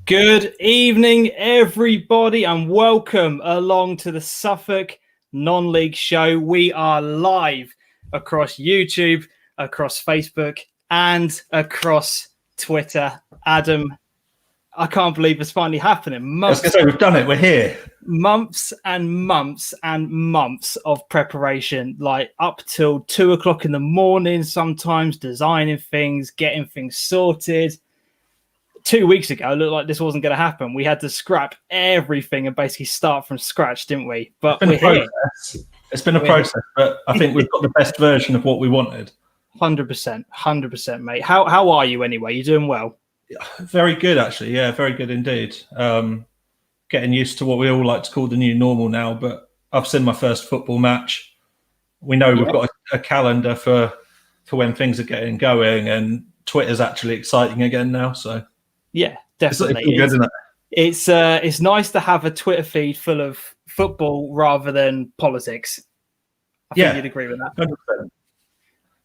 Good evening, everybody, and welcome along to the Suffolk Non-League Show. We are live across YouTube, across Facebook, and across Twitter. Adam, I can't believe it's finally happening. I was going to say, we've done it. We're here. Months and months and months of preparation, like up till 2 o'clock in the morning, sometimes designing things, getting things sorted. 2 weeks ago, it looked like this wasn't going to happen. We had to scrap everything and basically start from scratch, didn't we? But we're here. It's been a process, but I think we've got the best version of what we wanted. 100%, mate. How are you anyway? You doing well? Very good, actually. Yeah, very good indeed. Getting used to what we all like to call the new normal now, but I've seen my first football match. We know we've got a calendar for when things are getting going, and Twitter's actually exciting again now, so... Yeah, definitely. It's good, isn't it? It's nice to have a Twitter feed full of football rather than politics. I think you'd agree with that. 100%.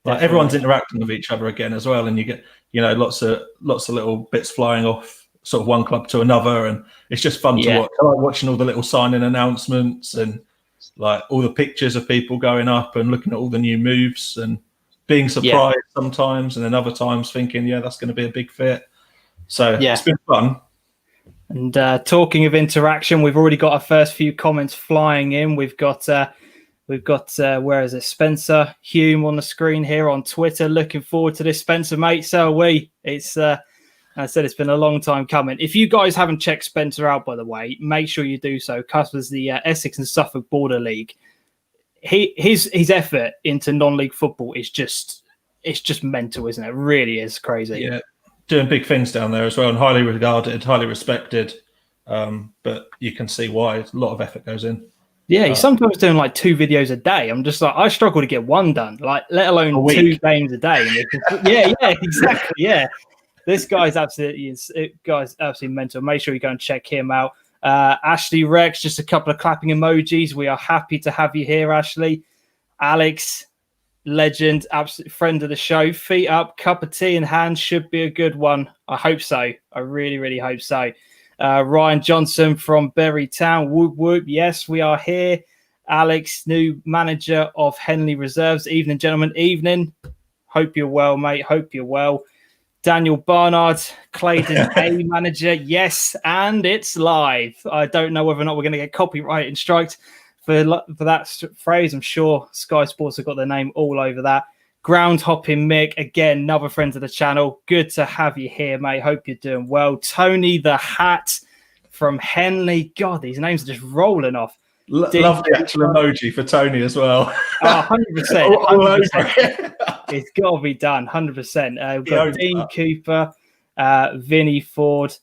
Like everyone's interacting with each other again as well, and you get lots of little bits flying off sort of one club to another, and it's just fun to watch. I like watching all the little signing announcements and like all the pictures of people going up and looking at all the new moves and being surprised sometimes, and then other times thinking, that's going to be a big fit. So it's been fun. And talking of interaction, we've already got our first few comments flying in. We've got where is it? Spencer Hume on the screen here on Twitter. Looking forward to this, Spencer, mate. So are we. It's I said it's been a long time coming. If you guys haven't checked Spencer out, by the way, make sure you do so. Covers the Essex and Suffolk Border League. His effort into non-league football is just mental, isn't it? It really is crazy. Yeah. Doing big things down there as well, and highly regarded, highly respected. But you can see why a lot of effort goes in. Yeah, he's sometimes doing like 2 videos a day. I'm just like, I struggle to get one done, like let alone 2 games a day. Yeah, exactly. Yeah, this guy's absolutely mental. Make sure you go and check him out. Ashley Rex, just a couple of clapping emojis. We are happy to have you here, Ashley. Alex. Legend, absolute friend of the show. Feet up, cup of tea in hand, should be a good one. I hope so. I really, really hope so. Ryan Johnson from Berry Town. Whoop, whoop. Yes, we are here. Alex, new manager of Henley Reserves. Evening, gentlemen. Evening. Hope you're well, mate. Hope you're well. Daniel Barnard, Claydon A manager. Yes, and it's live. I don't know whether or not we're going to get copyright and striked for that phrase. I'm sure Sky Sports have got their name all over that. Ground hopping Mick, again, another friend of the channel. Good to have you here, mate. Hope you're doing well. Tony the Hat from Henley. God, these names are just rolling off. Love the actual emoji for Tony as well. 100%. It's got to be done, 100%. We've got Dean Cooper, Vinnie Ford.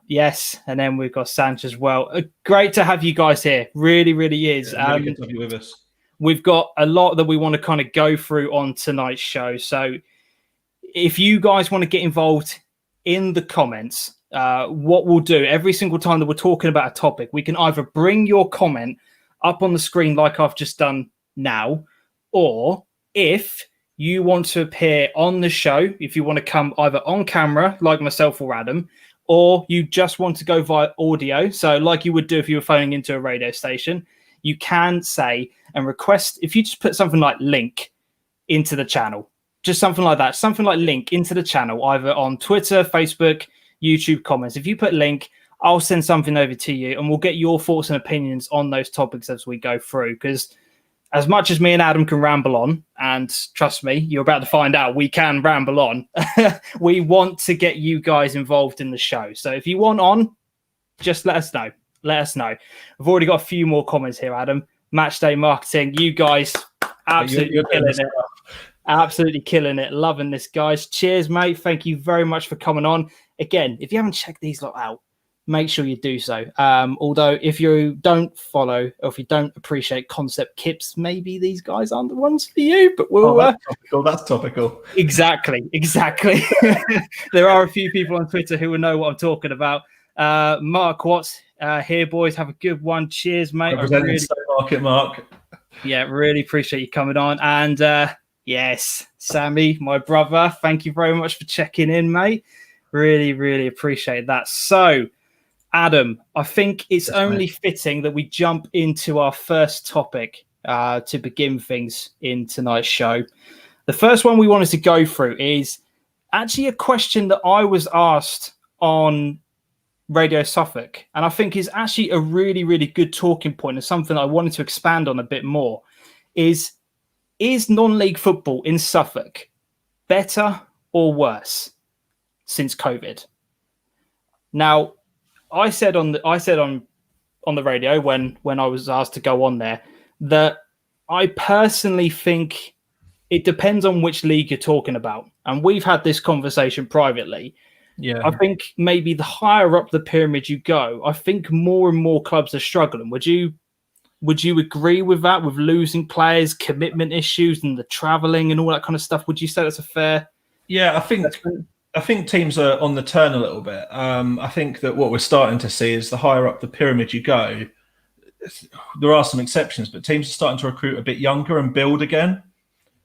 Yes, and then we've got Sanchez as well. Great to have you guys here. Really, really is. Really good to have you with us. We've got a lot that we want to kind of go through on tonight's show. So if you guys want to get involved in the comments, what we'll do every single time that we're talking about a topic, we can either bring your comment up on the screen like I've just done now, or if you want to appear on the show, if you want to come either on camera like myself or Adam, or you just want to go via audio, so like you would do if you were phoning into a radio station, you can say and request, if you just put something like link into the channel, just something like that, something like link into the channel, either on Twitter, Facebook, YouTube comments. If you put link, I'll send something over to you and we'll get your thoughts and opinions on those topics as we go through, because as much as me and Adam can ramble on, and trust me, you're about to find out we can ramble on, we want to get you guys involved in the show. So if you want on, just let us know. Let us know. We've already got a few more comments here, Adam. Matchday Marketing, you guys absolutely killing it. Absolutely killing it. Loving this, guys. Cheers, mate. Thank you very much for coming on. Again, if you haven't checked these lot out, make sure you do so. Although if you don't follow or if you don't appreciate concept kips, maybe these guys aren't the ones for you, but we'll... That's topical. Exactly. There are a few people on Twitter who will know what I'm talking about. Mark Watts, here, boys. Have a good one. Cheers, mate. Representing Market, Mark. Yeah, really appreciate you coming on. And yes, Sammy, my brother, thank you very much for checking in, mate. Really, really appreciate that. So, Adam, I think it's only fitting that we jump into our first topic to begin things in tonight's show. The first one we wanted to go through is actually a question that I was asked on Radio Suffolk, and I think is actually a really, really good talking point and something I wanted to expand on a bit more. Is non-league football in Suffolk better or worse since COVID? Now, I said on the radio when I was asked to go on there that I personally think it depends on which league you're talking about, and we've had this conversation privately. Yeah, I think maybe the higher up the pyramid you go, I think more and more clubs are struggling. Would you agree with that? With losing players, commitment issues, and the travelling and all that kind of stuff, would you say that's a fair? Yeah, I think teams are on the turn a little bit. I think that what we're starting to see is the higher up the pyramid you go, there are some exceptions, but teams are starting to recruit a bit younger and build again.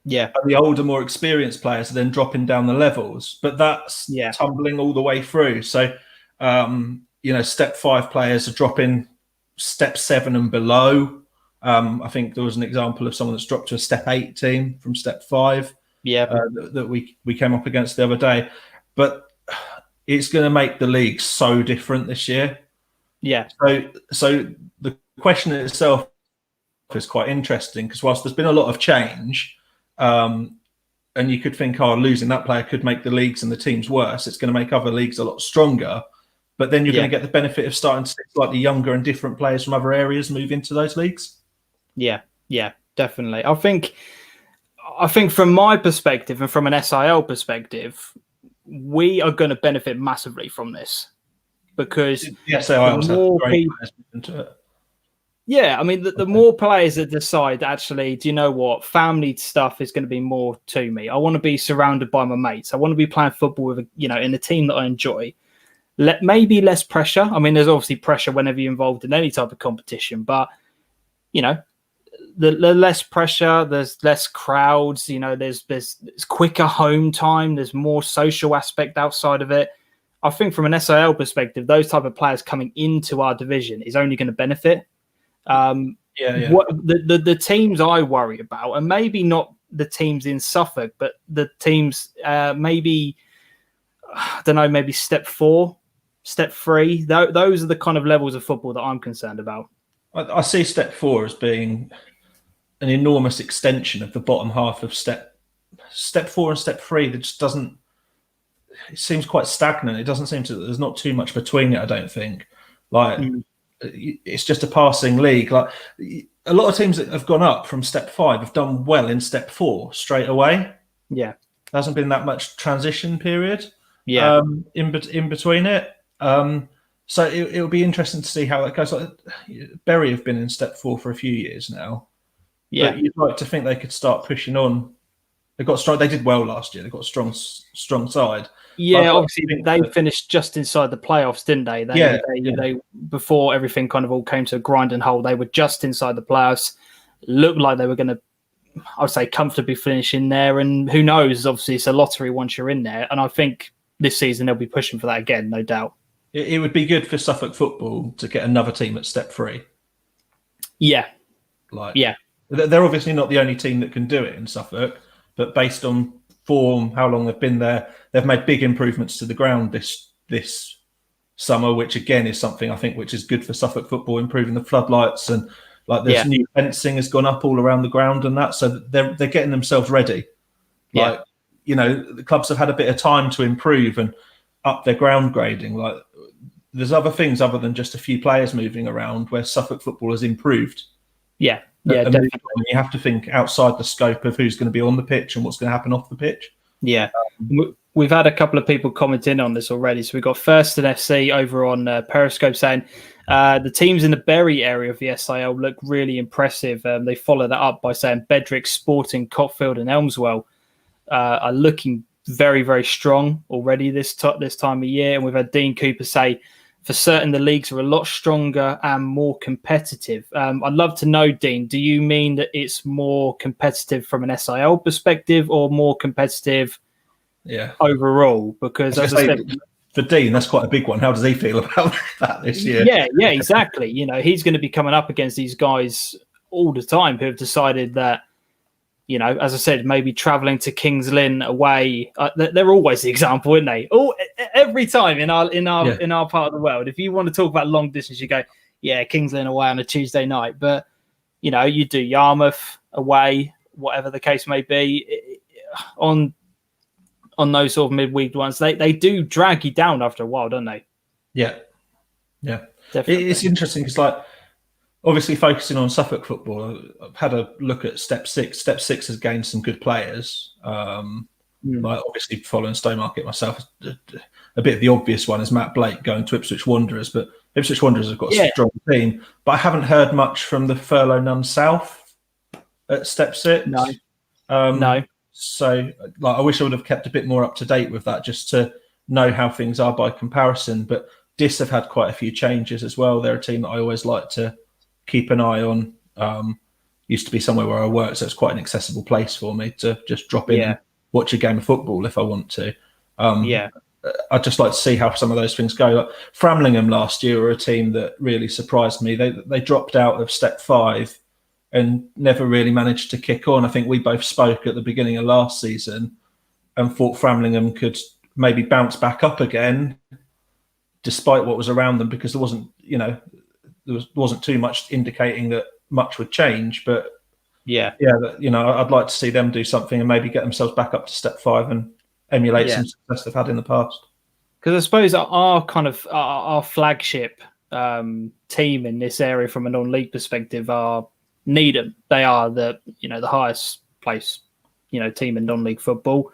Yeah. And the older, more experienced players are then dropping down the levels, but that's tumbling all the way through. So, step 5 players are dropping step 7 and below. I think there was an example of someone that's dropped to a step 8 team from step 5. Yeah, that we came up against the other day. But it's going to make the league so different this year. Yeah. So the question itself is quite interesting, because whilst there's been a lot of change, and you could think, losing that player could make the leagues and the teams worse. It's going to make other leagues a lot stronger. But then you're going to get the benefit of starting to see slightly younger and different players from other areas move into those leagues. Yeah, definitely. I think from my perspective and from an SIL perspective, we are going to benefit massively from this, because the SIL more people into it. Yeah, I mean, the more players that decide, actually, do you know what? Family stuff is going to be more to me. I want to be surrounded by my mates. I want to be playing football with, in a team that I enjoy. Maybe less pressure. I mean, there's obviously pressure whenever you're involved in any type of competition, but, the less pressure, there's less crowds, there's quicker home time, there's more social aspect outside of it. I think from an SIL perspective, those type of players coming into our division is only going to benefit. What the teams I worry about, and maybe not the teams in Suffolk, but the teams maybe I don't know, maybe step 4, step 3. Those are the kind of levels of football that I'm concerned about. I see step 4 as being an enormous extension of the bottom half of step 4 and step 3. That just doesn't. It seems quite stagnant. It doesn't seem to. There's not too much between it, I don't think. It's just a passing league. Like a lot of teams that have gone up from step 5 have done well in step 4 straight away. Yeah, there hasn't been that much transition period. Yeah, in between it. So it'll be interesting to see how that goes. Like, Bury have been in step 4 for a few years now. Yeah, but you'd like to think they could start pushing on. They've got strong. They did well last year. They've got a strong side. Yeah, obviously they finished just inside the playoffs, didn't they? They before everything kind of all came to a grinding halt, they were just inside the playoffs. Looked like they were going to, I would say, comfortably finish in there. And who knows? Obviously, it's a lottery once you're in there. And I think this season they'll be pushing for that again, no doubt. It would be good for Suffolk football to get another team at step 3. Yeah, they're obviously not the only team that can do it in Suffolk, but based on form, how long they've been there, they've made big improvements to the ground this summer, which again is something I think which is good for Suffolk football, improving the floodlights, and there's new fencing has gone up all around the ground and that, so they're getting themselves ready. The clubs have had a bit of time to improve and up their ground grading. Like there's other things other than just a few players moving around where Suffolk football has improved. Yeah, definitely. You have to think outside the scope of who's going to be on the pitch and what's going to happen off the pitch. Yeah. We've had a couple of people comment in on this already. So we've got Thurston FC over on Periscope saying the teams in the Bury area of the SIL look really impressive. They follow that up by saying Bedrick, Sporting, Cotfield and Elmswell are looking very, very strong already this time of year. And we've had Dean Cooper say, for certain, the leagues are a lot stronger and more competitive. I'd love to know, Dean, do you mean that it's more competitive from an SIL perspective or more competitive overall? Because as I said, for Dean, that's quite a big one. How does he feel about that this year? Yeah, exactly. You know, he's going to be coming up against these guys all the time who have decided that, you know, as I said, maybe traveling to Kings Lynn away. They're always the example, aren't they? Every time in our part of the world, if you want to talk about long distance, you go, yeah, Kings Lynn away on a Tuesday night. But you know, you do Yarmouth away, whatever the case may be, on those sort of midweek ones, they do drag you down after a while, don't they? Yeah. Definitely. It's interesting because, like, obviously focusing on Suffolk football, I've had a look at Step 6. Step 6 has gained some good players. Like, obviously following Stowmarket myself, a bit of the obvious one is Matt Blake going to Ipswich Wanderers, but Ipswich Wanderers have got a strong team. But I haven't heard much from the Furlough None South at Step 6. No. So, like, I wish I would have kept a bit more up to date with that, just to know how things are by comparison. But Dis have had quite a few changes as well. They're a team that I always like to keep an eye on. Used to be somewhere where I worked, so it's quite an accessible place for me to just drop in and watch a game of football if I want to. I'd just like to see how some of those things go. Like Framlingham last year were a team that really surprised me. They dropped out of Step 5 and never really managed to kick on. I think we both spoke at the beginning of last season and thought Framlingham could maybe bounce back up again, despite what was around them, because there wasn't too much indicating that much would change. But I'd like to see them do something and maybe get themselves back up to Step 5 and emulate some success they've had in the past. Because I suppose our flagship team in this area from a non-league perspective are Needham. They are the highest place team in non-league football.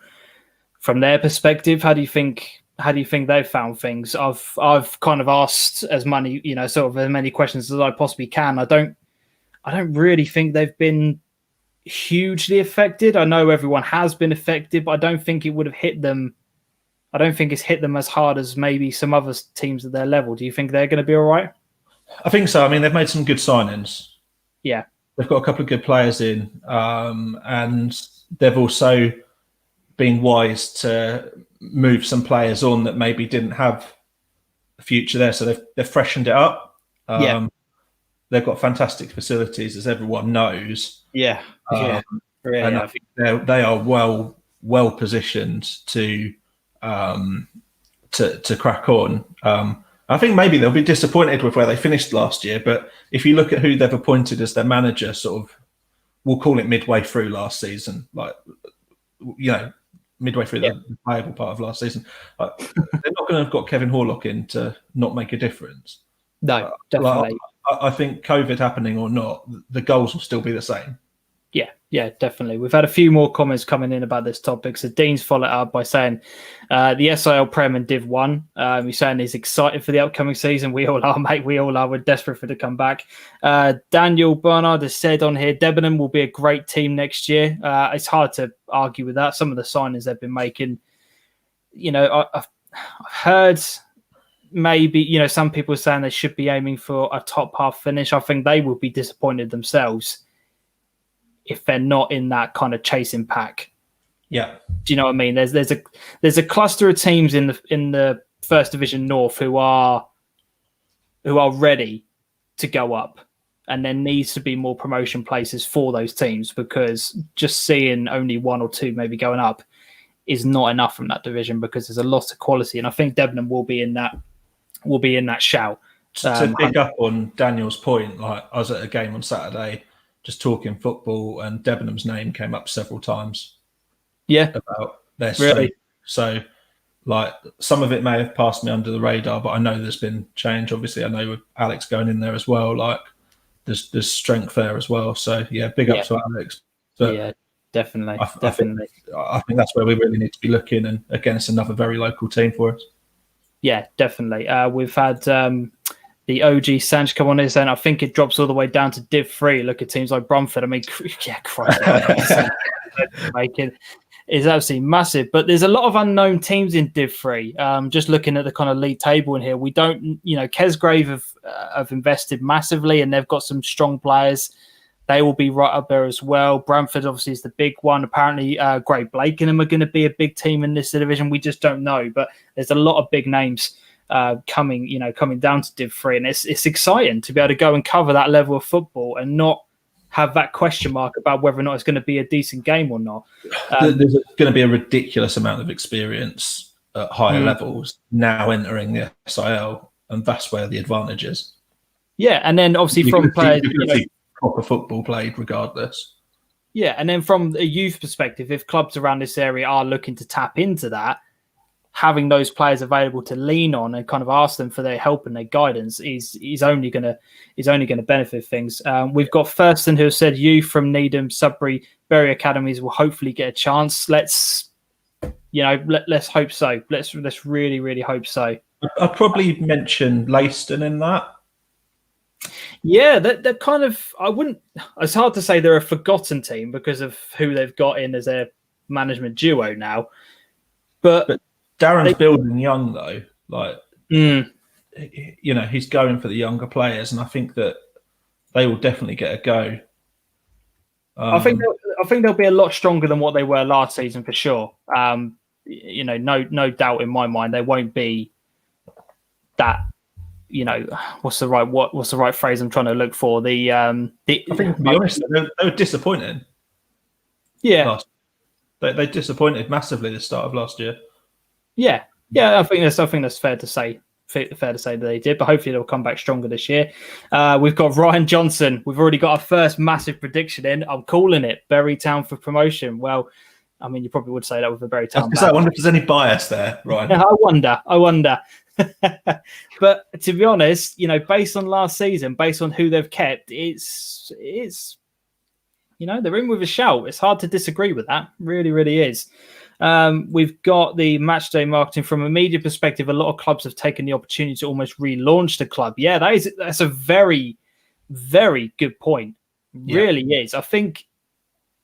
From their perspective, how do you think they've found things? I've kind of asked as many questions as I possibly can. I don't really think they've been hugely affected. I know everyone has been affected, but I don't think it would have hit them. I don't think it's hit them as hard as maybe some other teams at their level. Do you think they're going to be all right? I think so. I mean, they've made some good signings. Yeah. They've got a couple of good players in, and they've also been wise to move some players on that maybe didn't have a future there. So they've freshened it up. They've got fantastic facilities, as everyone knows. Yeah. Really, and I think they are well positioned to crack on. I think maybe they'll be disappointed with where they finished last year, but if you look at who they've appointed as their manager, sort of, we'll call it midway through last season, midway through the playable part of last season, they're not going to have got Kevin Horlock in to not make a difference. No, definitely. I think COVID happening or not, the goals will still be the same. Yeah, definitely. We've had a few more comments coming in about this topic. So Dean's followed up by saying the SIL Prem and Div 1. He's saying he's excited for the upcoming season. We all are, mate. We all are. We're desperate for it to come back. Daniel Bernard has said on here, Debenham will be a great team next year. It's hard to argue with that. Some of the signings they've been making, I've heard maybe, some people are saying they should be aiming for a top half finish. I think they will be disappointed themselves if they're not in that kind of chasing pack. Yeah. Do you know what I mean? There's a cluster of teams in the First Division North who are ready to go up, and there needs to be more promotion places for those teams, because just seeing only one or two maybe going up is not enough from that division, because there's a lot of quality, and I think Debenham will be in that shout. To pick up on Daniel's point, like, I was at a game on Saturday just talking football, and Debenham's name came up several times. Yeah, about their really. So, like, some of it may have passed me under the radar, but I know there's been change. Obviously, I know with Alex going in there as well, like, there's strength there as well. So yeah, big up to Alex. But yeah, definitely. I think that's where we really need to be looking. And again, it's another very local team for us. Yeah, definitely. We've had the OG Sanch come on here saying, I think it drops all the way down to Div 3. Look at teams like Bromford. I mean, Christ, is absolutely massive. But there's a lot of unknown teams in Div 3. Just looking at the kind of league table in here, we don't, Kesgrave have invested massively, and they've got some strong players. They will be right up there as well. Bramford obviously is the big one. Apparently, Great Blakenham are going to be a big team in this division. We just don't know, but there's a lot of big names coming down to Div 3, and it's exciting to be able to go and cover that level of football and not have that question mark about whether or not it's going to be a decent game or not. There's going to be a ridiculous amount of experience at higher levels now entering the SIL, and that's where the advantage is. Yeah, and then obviously from players, proper football played regardless. Yeah, and then from a youth perspective, if clubs around this area are looking to tap into that, having those players available to lean on and kind of ask them for their help and their guidance is only going to benefit things. We've got Thurston who said youth from Needham, Sudbury, Bury academies will hopefully get a chance. Let's hope so. Let's really, really hope so. I'd probably mention Leiston in that. Yeah, they're kind of. It's hard to say they're a forgotten team because of who they've got in as their management duo now, but Darren's building young though, he's going for the younger players, and I think that they will definitely get a go. I think they'll be a lot stronger than what they were last season for sure. No doubt in my mind they won't be that. What's the right phrase I'm trying to look for? I think, to be honest, they were disappointed. Yeah, they disappointed massively at the start of last year. Yeah, I think that's fair to say. Fair to say that they did, but hopefully they'll come back stronger this year. We've got Ryan Johnson. We've already got our first massive prediction in. I'm calling it Bury Town for promotion. Well, I mean, you probably would say that with a Bury Town. I wonder if there's any bias there, Ryan. I wonder. But to be honest, based on last season, based on who they've kept, it's they're in with a shout. It's hard to disagree with that. Really, really is. We've got the match day marketing from a media perspective. A lot of clubs have taken the opportunity to almost relaunch the club. Yeah, that's a very, very good point. Really is. I think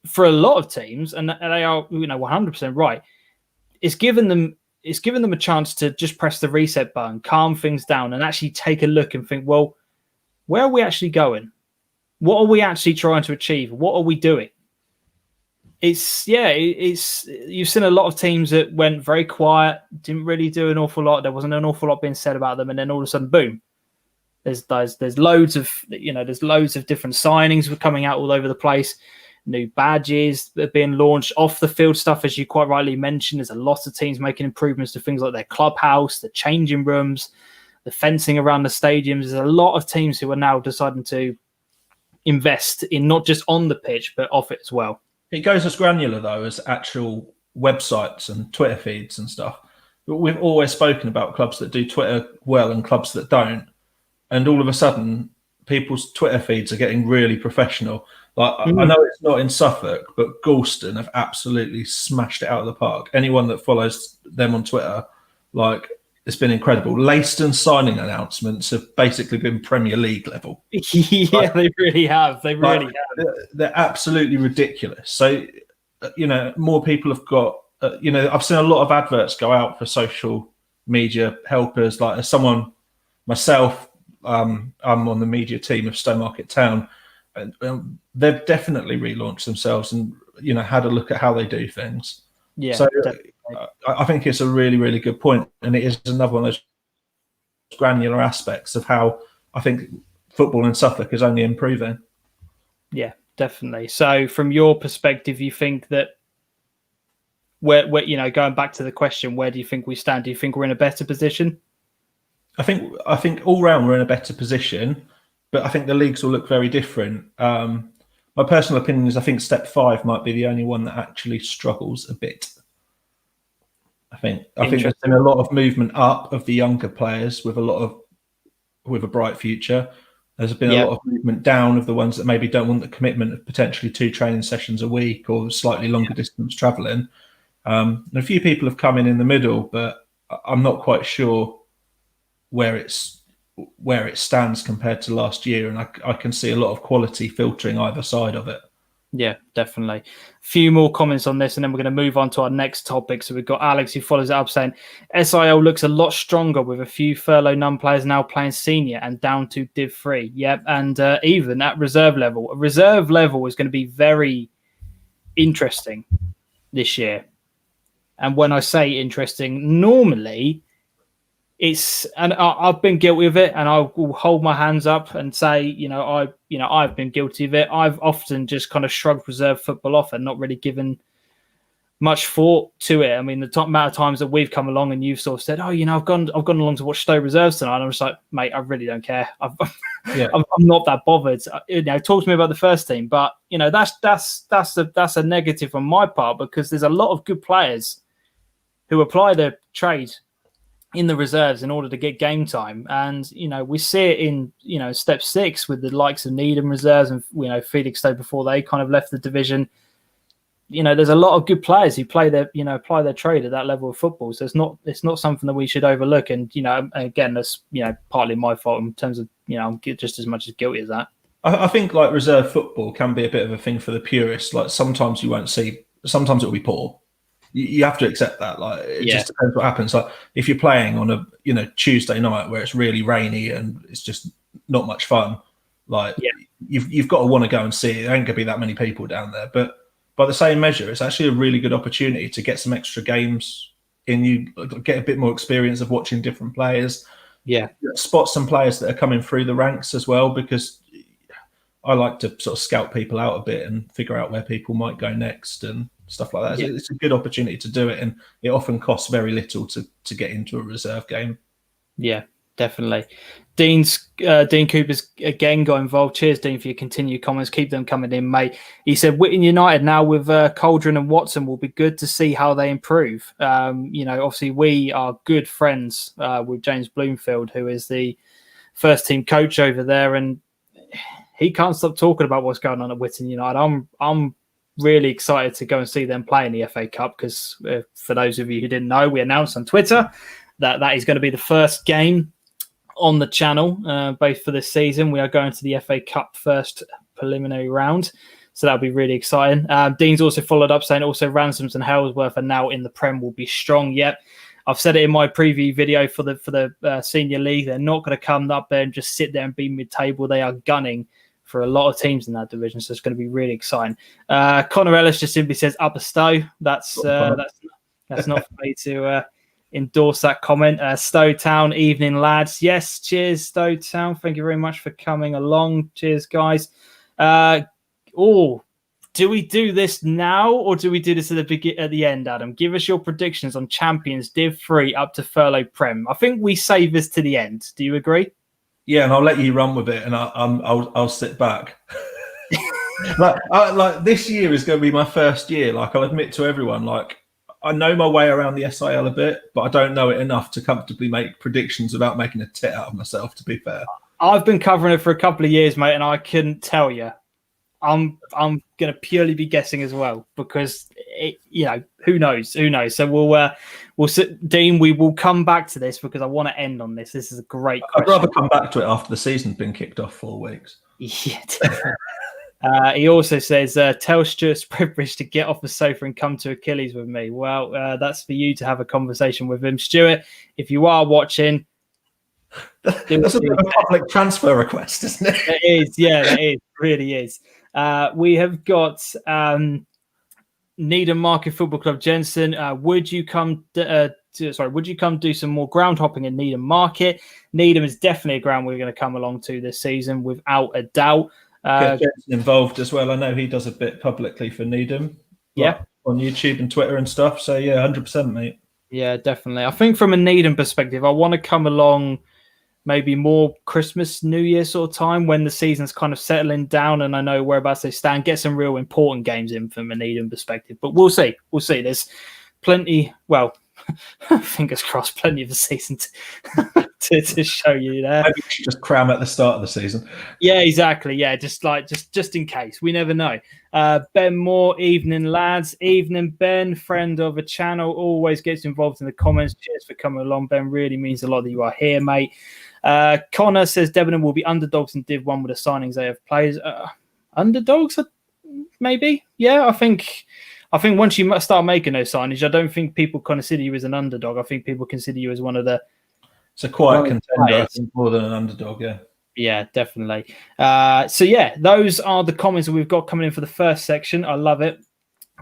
for a lot of teams, and they are 100% right, it's given them a chance to just press the reset button, calm things down, and actually take a look and think, well, where are we actually going? What are we actually trying to achieve? What are we doing? You've seen a lot of teams that went very quiet, didn't really do an awful lot. There wasn't an awful lot being said about them, and then all of a sudden, boom! There's loads of different signings coming out all over the place. New badges that are being launched, off the field stuff, as you quite rightly mentioned. There's a lot of teams making improvements to things like their clubhouse, the changing rooms, the fencing around the stadiums. There's a lot of teams who are now deciding to invest in not just on the pitch but off it as well. It goes as granular, though, as actual websites and Twitter feeds and stuff. We've always spoken about clubs that do Twitter well and clubs that don't. And all of a sudden, people's Twitter feeds are getting really professional. I know it's not in Suffolk, but Galston have absolutely smashed it out of the park. Anyone that follows them on Twitter, it's been incredible. Leiston signing announcements have basically been Premier League level. Yeah, they really have. They're absolutely ridiculous. So, more people have got, I've seen a lot of adverts go out for social media helpers. Like as someone, myself, I'm on the media team of Stowmarket Town, and they've definitely relaunched themselves and, had a look at how they do things. Yeah, so I think it's a really, really good point, and it is another one of those granular aspects of how I think football in Suffolk is only improving. Yeah, definitely. So, from your perspective, you think that where going back to the question, where do you think we stand? Do you think we're in a better position? I think all round we're in a better position, but I think the leagues will look very different. My personal opinion is I think Step 5 might be the only one that actually struggles a bit. I think there's been a lot of movement up of the younger players with a bright future. There's been a lot of movement down of the ones that maybe don't want the commitment of potentially 2 training sessions a week or slightly longer distance travelling. And a few people have come in the middle, but I'm not quite sure where it stands compared to last year, and I can see a lot of quality filtering either side of it. Yeah, definitely. A few more comments on this, and then we're going to move on to our next topic. So we've got Alex who follows it up saying, SIL looks a lot stronger with a few furlough non-players now playing senior and down to Div 3. Yep, and even at reserve level. Reserve level is going to be very interesting this year. And when I say interesting, normally and I've been guilty of it, and I will hold my hands up and say, I've been guilty of it. I've often just kind of shrugged reserve football off and not really given much thought to it. I mean, the amount of times that we've come along and you've sort of said, "Oh, I've gone along to watch Stowe reserves tonight," and I'm just like, "Mate, I really don't care. I'm not that bothered." Talk to me about the first team, but that's a negative on my part, because there's a lot of good players who apply their trade in the reserves in order to get game time. And, we see it in, step 6 with the likes of Needham reserves and, Felix Stowe before they kind of left the division. There's a lot of good players who apply their trade at that level of football. So it's not something that we should overlook. And, again, that's, partly my fault in terms of, I'm just as much as guilty as that. I think like reserve football can be a bit of a thing for the purists. Like sometimes sometimes it'll be poor. You have to accept that. Like it just depends what happens. Like if you're playing on a Tuesday night where it's really rainy and it's just not much fun, like you've got to want to go and see it. There ain't gonna be that many people down there. But by the same measure, it's actually a really good opportunity to get some extra games in. You get a bit more experience of watching different players. Yeah, spot some players that are coming through the ranks as well, because I like to sort of scout people out a bit and figure out where people might go next and stuff like that. It's a good opportunity to do it, and it often costs very little to get into a reserve game. Yeah, definitely. Dean Cooper's again got involved. Cheers, Dean, for your continued comments. Keep them coming in, mate. He said, Whitton United now with Cauldron and Watson will be good to see how they improve. Obviously we are good friends with James Bloomfield, who is the first team coach over there, and he can't stop talking about what's going on at Whitton United. I'm really excited to go and see them play in the FA Cup, because for those of you who didn't know, we announced on Twitter that is going to be the first game on the channel, both for this season. We are going to the FA Cup first preliminary round, so that'll be really exciting. Dean's also followed up saying also Ransoms and Hellsworth are now in the Prem, will be strong. Yep, I've said it in my preview video for the senior league. They're not going to come up there and just sit there and be mid-table. They are gunning for a lot of teams in that division, so it's going to be really exciting. Connor Ellis just simply says Upper Stowe. That's not for me to endorse that comment. Stowe Town, evening lads. Yes, cheers Stowe Town. Thank you very much for coming along. Cheers, guys. Do we do this now or do we do this at the end, Adam? Give us your predictions on champions Div 3 up to Furlough Prem. I think we save this to the end. Do you agree? Yeah, and I'll let you run with it, and I'll sit back. like this year is going to be my first year. Like I'll admit to everyone, like I know my way around the SIL a bit, but I don't know it enough to comfortably make predictions without making a tit out of myself. To be fair, I've been covering it for a couple of years, mate, and I couldn't tell you. I'm going to purely be guessing as well, because who knows? So we'll sit, Dean. We will come back to this because I want to end on this. This is a great question. I'd rather come back to it after the season's been kicked off 4 weeks. Yeah. He also says, tell Stuart Spreadbridge to get off the sofa and come to Achilles with me. Well, that's for you to have a conversation with him. Stuart, if you are watching, that's a bit of a public transfer request, isn't it? It is, yeah, it is. It really is. We have got Needham Market Football Club Jensen. Would you come do some more ground hopping in Needham Market? Needham is definitely a ground we're going to come along to this season, without a doubt. Get Jensen involved as well. I know he does a bit publicly for Needham, on YouTube and Twitter and stuff. So yeah, 100%, mate. Yeah, definitely. I think from a Needham perspective, I want to come along maybe more Christmas, New Year sort of time, when the season's kind of settling down and I know whereabouts they stand, get some real important games in from a Needham perspective. But we'll see. There's plenty, fingers crossed, plenty of the season to show you there. Maybe we should just cram at the start of the season. Yeah, exactly. Yeah, just in case. We never know. Ben Moore, evening lads. Evening, Ben, friend of the channel, always gets involved in the comments. Cheers for coming along, Ben. Really means a lot that you are here, mate. Connor says Debenham will be underdogs in Div 1 with the signings they have players. Underdogs? maybe. Yeah, I think once you start making those signage, I don't think people consider you as an underdog. I think people consider you as one of the. It's a quiet contender, I think, more than an underdog. Yeah. Yeah, definitely. So yeah, those are the comments that we've got coming in for the first section. I love it.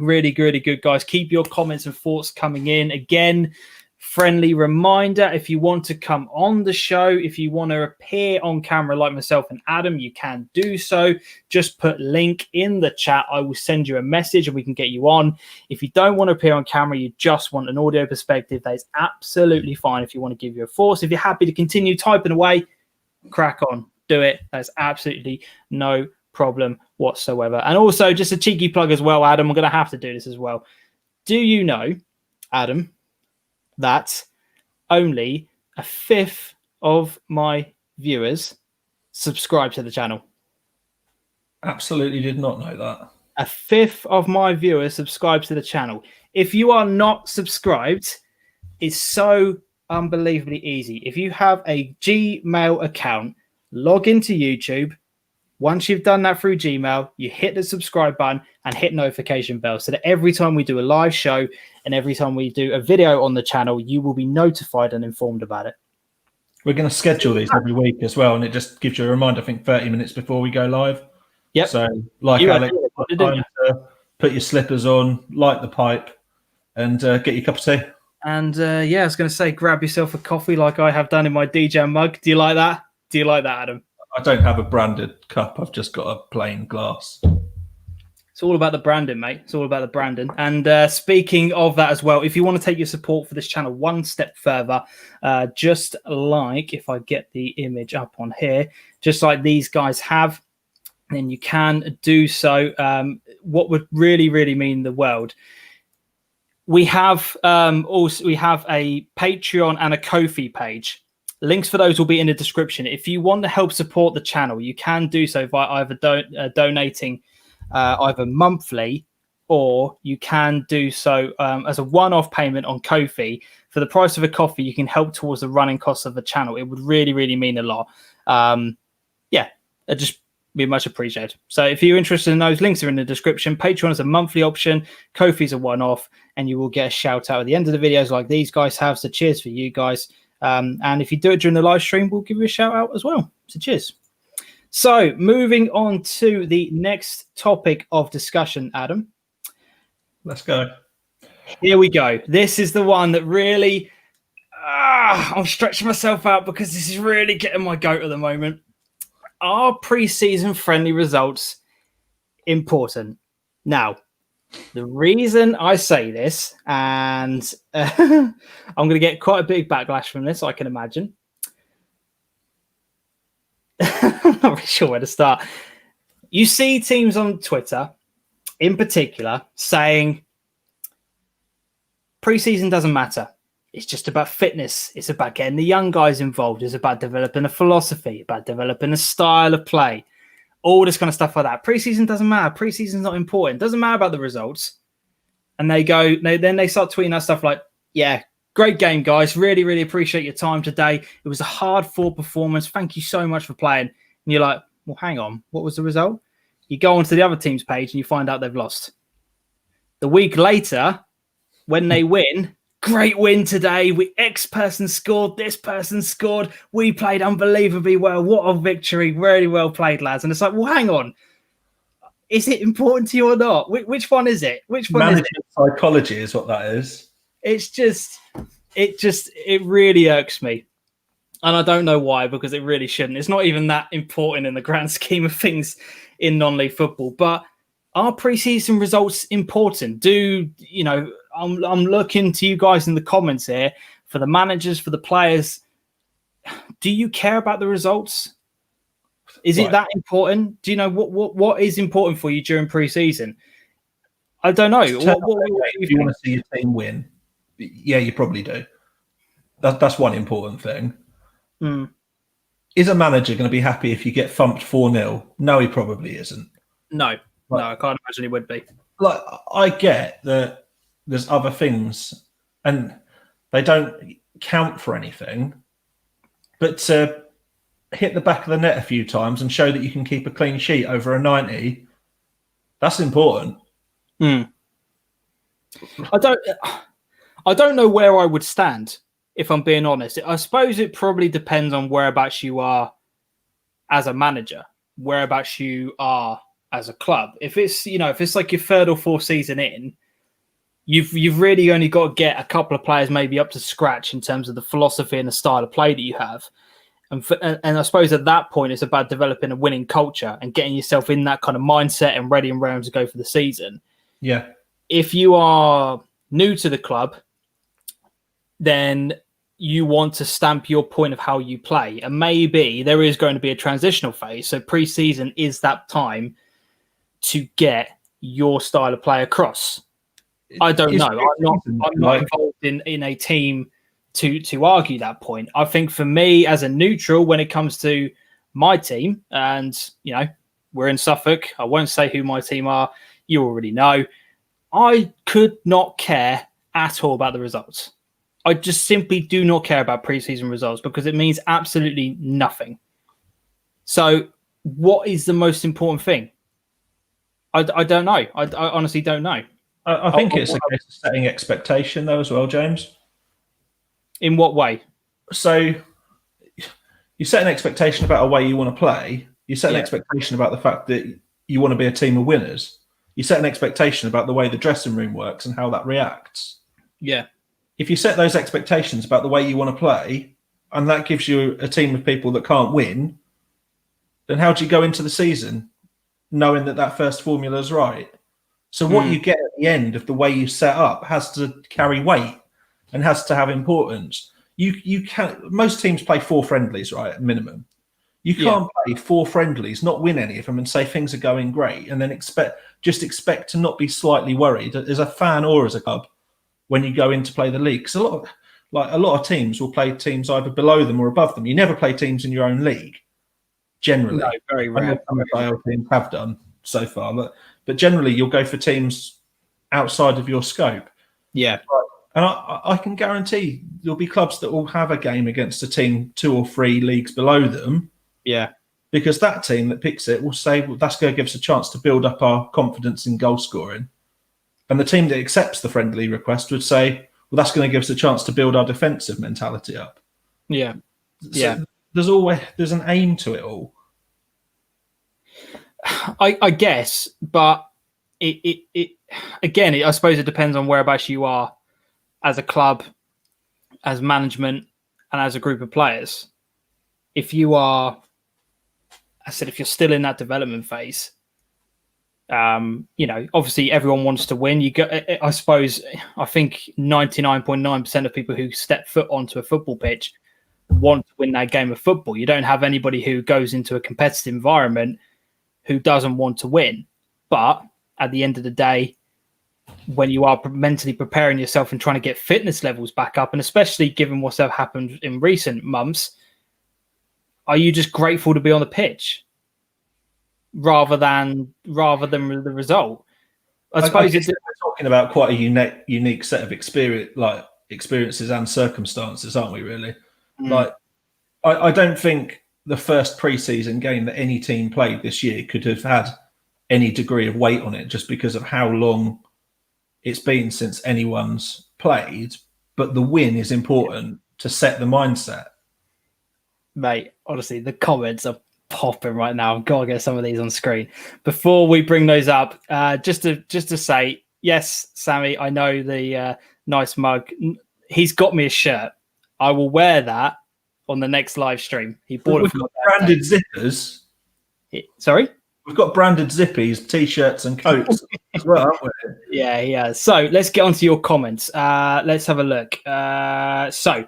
Really, really good, guys. Keep your comments and thoughts coming in. Again, friendly reminder, if you want to come on the show, if you want to appear on camera like myself and Adam, you can do so. Just put link in the chat. I will send you a message and we can get you on. If you don't want to appear on camera, you just want an audio perspective, that is absolutely fine. If you want to give you a force, if you're happy to continue typing away, crack on, do it. That's absolutely no problem whatsoever. And also, just a cheeky plug as well, Adam, I'm going to have to do this as well. Do you know, Adam, that only a fifth of my viewers subscribe to the channel? Absolutely did not know that. A fifth of my viewers subscribe to the channel. If you are not subscribed, it's so unbelievably easy. If you have a Gmail account, log into YouTube. Once you've done that through Gmail, you hit the subscribe button and hit notification bell so that every time we do a live show and every time we do a video on the channel, you will be notified and informed about it. We're going to schedule these every week as well, and it just gives you a reminder, I think, 30 minutes before we go live. Yep. So, like Alex, time to put your slippers on, light the pipe, and get your cup of tea. And yeah, I was going to say, grab yourself a coffee like I have done in my DeeJam mug. Do you like that? Do you like that, Adam? I don't have a branded cup. I've just got a plain glass. It's all about the branding, mate. It's all about the branding. And speaking of that as well, if you want to take your support for this channel one step further, just like if I get the image up on here, just like these guys have, then you can do so. What would really, really mean the world. We have also a Patreon and a Ko-fi page. Links for those will be in the description. If you want to help support the channel, you can do so by either donating either monthly, or you can do so as a one-off payment on Ko-fi. For the price of a coffee, you can help towards the running costs of the channel. It would really, really mean a lot. Yeah, it'd just be much appreciated. So if you're interested in those, links are in the description. Patreon is a monthly option. Ko-fi is a one-off, and you will get a shout out at the end of the videos like these guys have. So cheers for you guys. And if you do it during the live stream, we'll give you a shout out as well. So cheers. So moving on to the next topic of discussion, Adam. Let's go. Here we go. This is the one that really, I'm stretching myself out because this is really getting my goat at the moment. Are pre-season friendly results important? Now, the reason I say this, and I'm going to get quite a big backlash from this, I can imagine. I'm not really sure where to start. You see teams on Twitter, in particular, saying preseason doesn't matter. It's just about fitness. It's about getting the young guys involved. It's about developing a philosophy, about developing a style of play. All this kind of stuff like that. Preseason doesn't matter. Preseason's not important. Doesn't matter about the results. And they start tweeting out stuff like, yeah, great game, guys. Really, really appreciate your time today. It was a hard-fought performance. Thank you so much for playing. And you're like, well, hang on. What was the result? You go onto the other team's page and you find out they've lost. The week later, when they win, great win today. X person scored, this person scored. We played unbelievably well. What a victory. Really well played, lads. And it's like, well, hang on. Is it important to you or not? Which one is it? Which one Management is it? Psychology is what that is. It really irks me. And I don't know why, because it really shouldn't. It's not even that important in the grand scheme of things in non-league football. But are preseason results important? I'm looking to you guys in the comments here, for the managers, for the players. Do you care about the results? Is it that important? Do you know what is important for you during preseason? I don't know. If you want to see your team win, yeah, you probably do. That's one important thing. Mm. Is a manager going to be happy if you get thumped 4-0? No, he probably isn't. No, I can't imagine he would be. Like, I get that there's other things and they don't count for anything, but to hit the back of the net a few times and show that you can keep a clean sheet over a 90, That's important. I don't know where I would stand, if I'm being honest. I suppose it probably depends on whereabouts you are as a manager, whereabouts you are as a club. If it's like your third or fourth season in, you've really only got to get a couple of players maybe up to scratch in terms of the philosophy and the style of play that you have. And I suppose at that point, it's about developing a winning culture and getting yourself in that kind of mindset and ready and raring to go for the season. Yeah. If you are new to the club, then you want to stamp your point of how you play. And maybe there is going to be a transitional phase. So pre-season is that time to get your style of play across. I don't know. I'm not involved in a team to argue that point. I think for me as a neutral, when it comes to my team, and we're in Suffolk, I won't say who my team are. You already know. I could not care at all about the results. I just simply do not care about preseason results because it means absolutely nothing. So what is the most important thing? I don't know. I honestly don't know. I think it's a case of setting expectation, though, as well, James. In what way? So you set an expectation about a way you want to play. You set an expectation about the fact that you want to be a team of winners. You set an expectation about the way the dressing room works and how that reacts. Yeah. If you set those expectations about the way you want to play, and that gives you a team of people that can't win, then how do you go into the season knowing that first formula is right? So what you get at the end of the way you set up has to carry weight and has to have importance. You can most teams play 4 friendlies, right, at minimum. You can't play 4 friendlies, not win any of them, and say things are going great, and then expect to not be slightly worried as a fan or as a club when you go in to play the league. Because a lot of teams will play teams either below them or above them. You never play teams in your own league, generally. No, very rare. Some teams have done so far, but generally you'll go for teams outside of your scope. Yeah. And I can guarantee there'll be clubs that will have a game against a team 2 or 3 leagues below them. Yeah. Because that team that picks it will say, well, that's going to give us a chance to build up our confidence in goal scoring. And the team that accepts the friendly request would say, well, that's going to give us a chance to build our defensive mentality up. Yeah. So there's an aim to it all. I guess, but it again, I suppose it depends on whereabouts you are as a club, as management, and as a group of players. If you are, if you're still in that development phase, obviously everyone wants to win. I think 99.9% of people who step foot onto a football pitch want to win that game of football. You don't have anybody who goes into a competitive environment who doesn't want to win. But at the end of the day, when you are mentally preparing yourself and trying to get fitness levels back up, and especially given what's happened in recent months, are you just grateful to be on the pitch rather than the result? I suppose we're talking about quite a unique set of experiences and circumstances, aren't we? Really, I don't think the first pre-season game that any team played this year could have had any degree of weight on it, just because of how long it's been since anyone's played. But the win is important to set the mindset. Mate, honestly, the comments are popping right now. I've got to get some of these on screen. Before we bring those up, just to say, yes, Sammy, I know the nice mug. He's got me a shirt. I will wear that on the next live stream. He bought it from branded zippers. Sorry? We've got branded zippies, t-shirts and coats as well, haven't we? Yeah. So let's get on to your comments. Let's have a look. So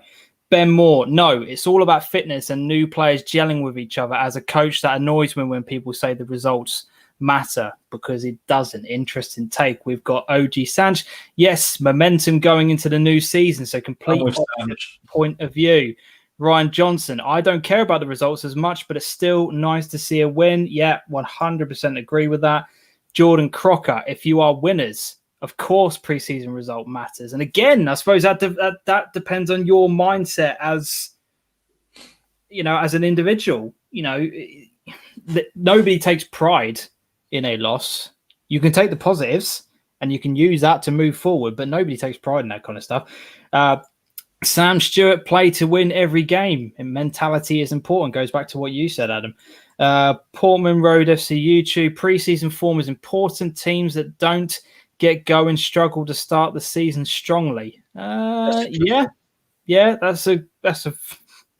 Ben Moore, no, it's all about fitness and new players gelling with each other. As a coach, that annoys me when people say the results matter, because it doesn't. Interesting take. We've got OG Sanj. Yes, momentum going into the new season. So complete point of view. Ryan Johnson, I don't care about the results as much, but it's still nice to see a win. Yeah, 100% agree with that. Jordan Crocker, if you are winners, of course, preseason result matters. And again, I suppose that depends on your mindset as an individual. Nobody takes pride in a loss. You can take the positives and you can use that to move forward, but nobody takes pride in that kind of stuff. Sam Stewart, play to win every game, and mentality is important. Goes back to what you said, Adam. Portman Road FC YouTube, preseason form is important. Teams that don't get going struggle to start the season strongly. Yeah, that's a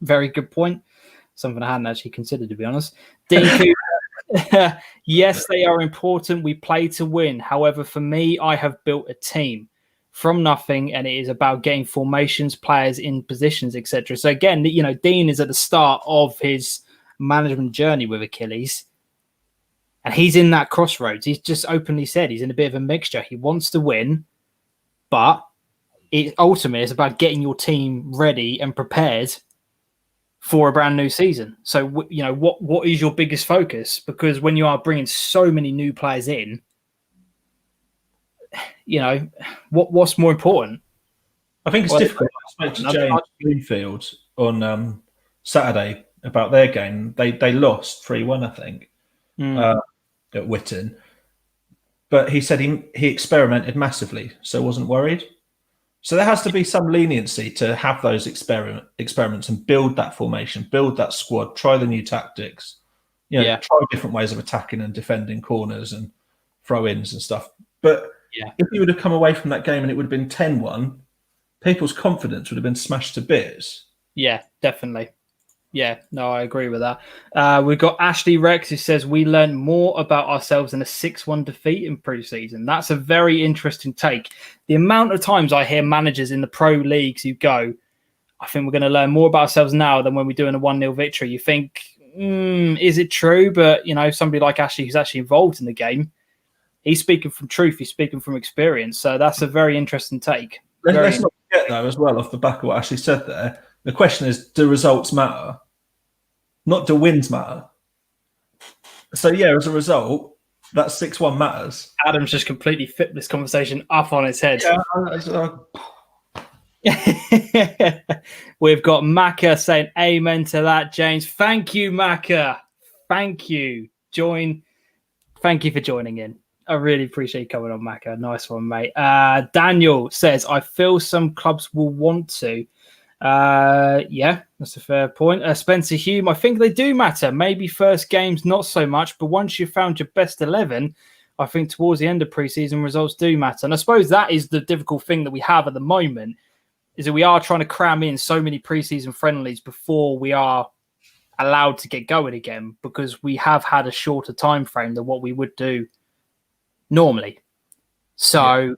very good point. Something I hadn't actually considered, to be honest. Dean Cooper, yes, they are important. We play to win. However, for me, I have built a team from nothing, and it is about getting formations, players in positions, etc. So again, Dean is at the start of his management journey with Achilles, and he's in that crossroads. He's just openly said he's in a bit of a mixture. He wants to win, but it ultimately is about getting your team ready and prepared for a brand new season. So, what is your biggest focus? Because when you are bringing so many new players in, what's more important? I think it's difficult. I spoke to James Greenfield on Saturday about their game. They lost 3-1, I think, at Witton. But he said he experimented massively, so wasn't worried. So there has to be some leniency to have those experiments and build that formation, build that squad, try the new tactics, try different ways of attacking and defending corners and throw-ins and stuff. But if you would have come away from that game and it would have been 10-1, people's confidence would have been smashed to bits. Yeah, definitely. Yeah, no, I agree with that. We've got Ashley Rex who says we learned more about ourselves in a 6-1 defeat in pre-season. That's a very interesting take. The amount of times I hear managers in the pro leagues who go, I think we're going to learn more about ourselves now than when we're doing a 1-0 victory. You think, is it true? But, somebody like Ashley who's actually involved in the game, he's speaking from truth. He's speaking from experience. So that's a very interesting take. Let's not forget, though, as well, off the back of what Ashley said there, the question is, do results matter? Not do wins matter. So, as a result, that 6-1 matters. Adam's just completely flipped this conversation up on its head. Yeah. We've got Macca saying amen to that, James. Thank you, Macca. Thank you. Thank you for joining in. I really appreciate you coming on, Macca. Nice one, mate. Daniel says, I feel some clubs will want to. That's a fair point. Spencer Hume, I think they do matter. Maybe first games, not so much. But once you've found your best 11, I think towards the end of preseason, results do matter. And I suppose that is the difficult thing that we have at the moment, is that we are trying to cram in so many preseason friendlies before we are allowed to get going again, because we have had a shorter time frame than what we would do normally. So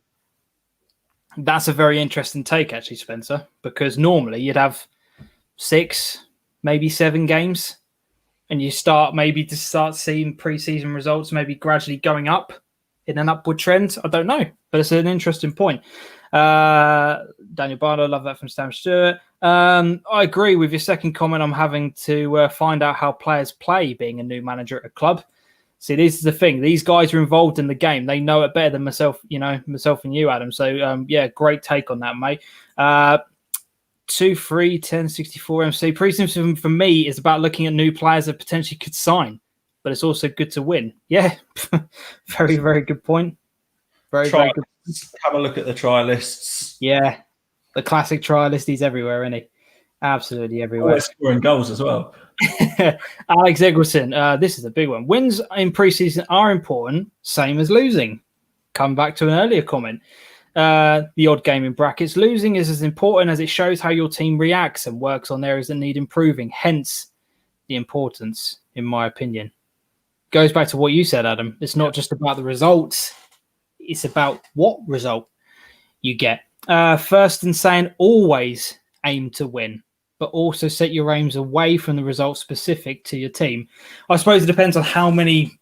that's a very interesting take, actually, Spencer, because normally you'd have 6, maybe 7 games, and you start seeing preseason results maybe gradually going up in an upward trend. I don't know, but it's an interesting point. Daniel Barlow, love that from Sam Stewart. I agree with your second comment. I'm having to find out how players play being a new manager at a club. See, this is the thing. These guys are involved in the game. They know it better than myself and you, Adam. So, great take on that, mate. 2-3-10-64 MC. Preseason for me is about looking at new players that potentially could sign, but it's also good to win. Yeah, very, very good point. Very good. Have a look at the try lists. Yeah, the classic try list. He's everywhere, isn't he? Absolutely everywhere. Always scoring goals as well. Alex Eggleston, this is a big one. Wins in preseason are important, same as losing. Come back to an earlier comment. The odd game in brackets. Losing is as important as it shows how your team reacts and works on areas that need improving. Hence, the importance, in my opinion. Goes back to what you said, Adam. It's not just about the results. It's about what result you get. First and saying, always aim to win, but also set your aims away from the results specific to your team. I suppose it depends on how many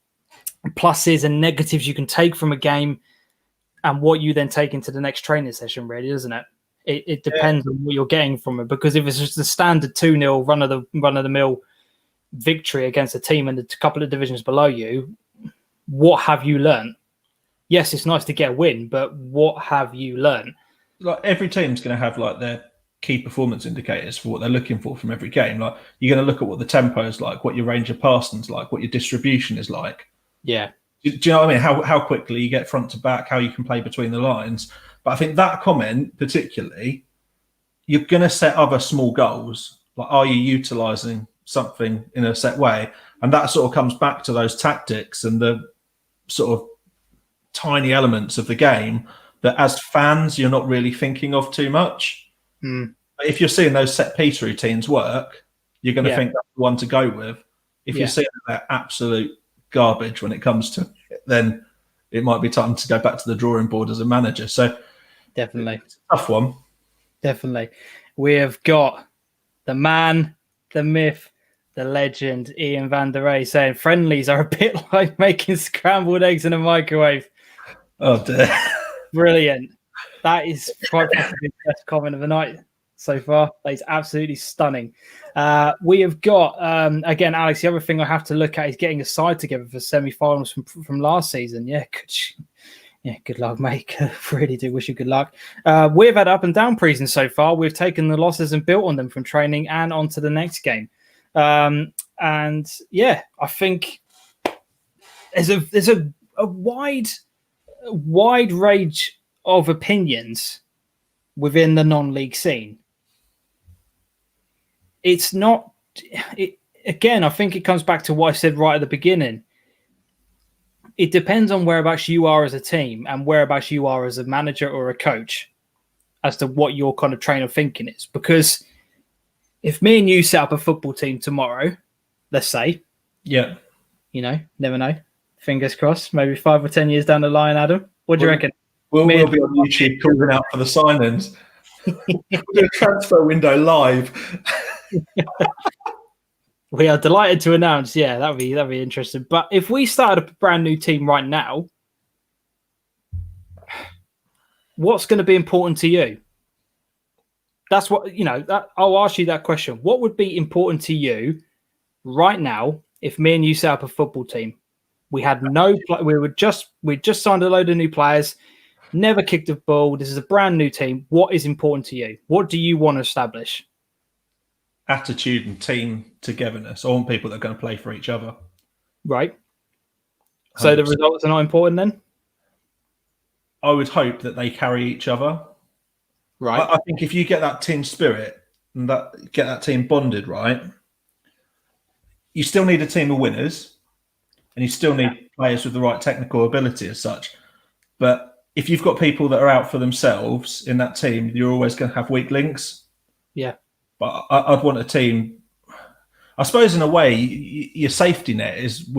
pluses and negatives you can take from a game and what you then take into the next training session, really, doesn't it? It depends on what you're getting from it, because if it's just a standard 2-0 run-of-the-mill victory against a team in a couple of divisions below you, what have you learned? Yes, it's nice to get a win, but what have you learned? Like, every team's going to have their key performance indicators for what they're looking for from every game. You're going to look at what the tempo is like, what your range of passing's like, what your distribution is like. Yeah. Do you know what I mean? How quickly you get front to back, how you can play between the lines. But I think that comment particularly, you're going to set other small goals. Like, are you utilising something in a set way? And that sort of comes back to those tactics and the sort of tiny elements of the game that as fans, you're not really thinking of too much. If you're seeing those set piece routines work, you're going to think that's the one to go with. If you're seeing that absolute garbage when it comes to it, then it might be time to go back to the drawing board as a manager. So definitely, it's a tough one. Definitely. We have got the man, the myth, the legend, Ian Van Der Ray, saying friendlies are a bit like making scrambled eggs in a microwave. Oh, dear. Brilliant. That is quite possibly the best comment of the night so far. That is absolutely stunning. We have got, again, Alex, the other thing I have to look at is getting a side together for semi-finals from last season. Yeah, good luck, mate. Really do wish you good luck. We've had up and down preseason so far. We've taken the losses and built on them from training and on to the next game. And yeah, I think there's a wide range of opinions within the non-league scene. It's not. Again, I think it comes back to what I said right at the beginning. It depends on whereabouts you are as a team and whereabouts you are as a manager or a coach as to what your kind of train of thinking is. Because if me and you set up a football team tomorrow, let's say, never know, fingers crossed, maybe 5 or 10 years down the line, Adam, what do you reckon? We'll be on YouTube calling out for the signings. We'll do a transfer window live. We are delighted to announce, that'd be interesting. But if we started a brand new team right now, what's going to be important to you? That's what I'll ask you that question. What would be important to you right now if me and you set up a football team? We had we just signed a load of new players, never kicked a ball. This is a brand new team. What is important to you? What do you want to establish? Attitude and team togetherness. I want people that are going to play for each other. Right. So 100%. The results are not important then? I would hope that they carry each other. Right. I think if you get that team spirit and get that team bonded, right, you still need a team of winners and you still need players with the right technical ability as such. But if you've got people that are out for themselves in that team, you're always going to have weak links. Yeah. But I'd want a team, I suppose in a way, your safety net is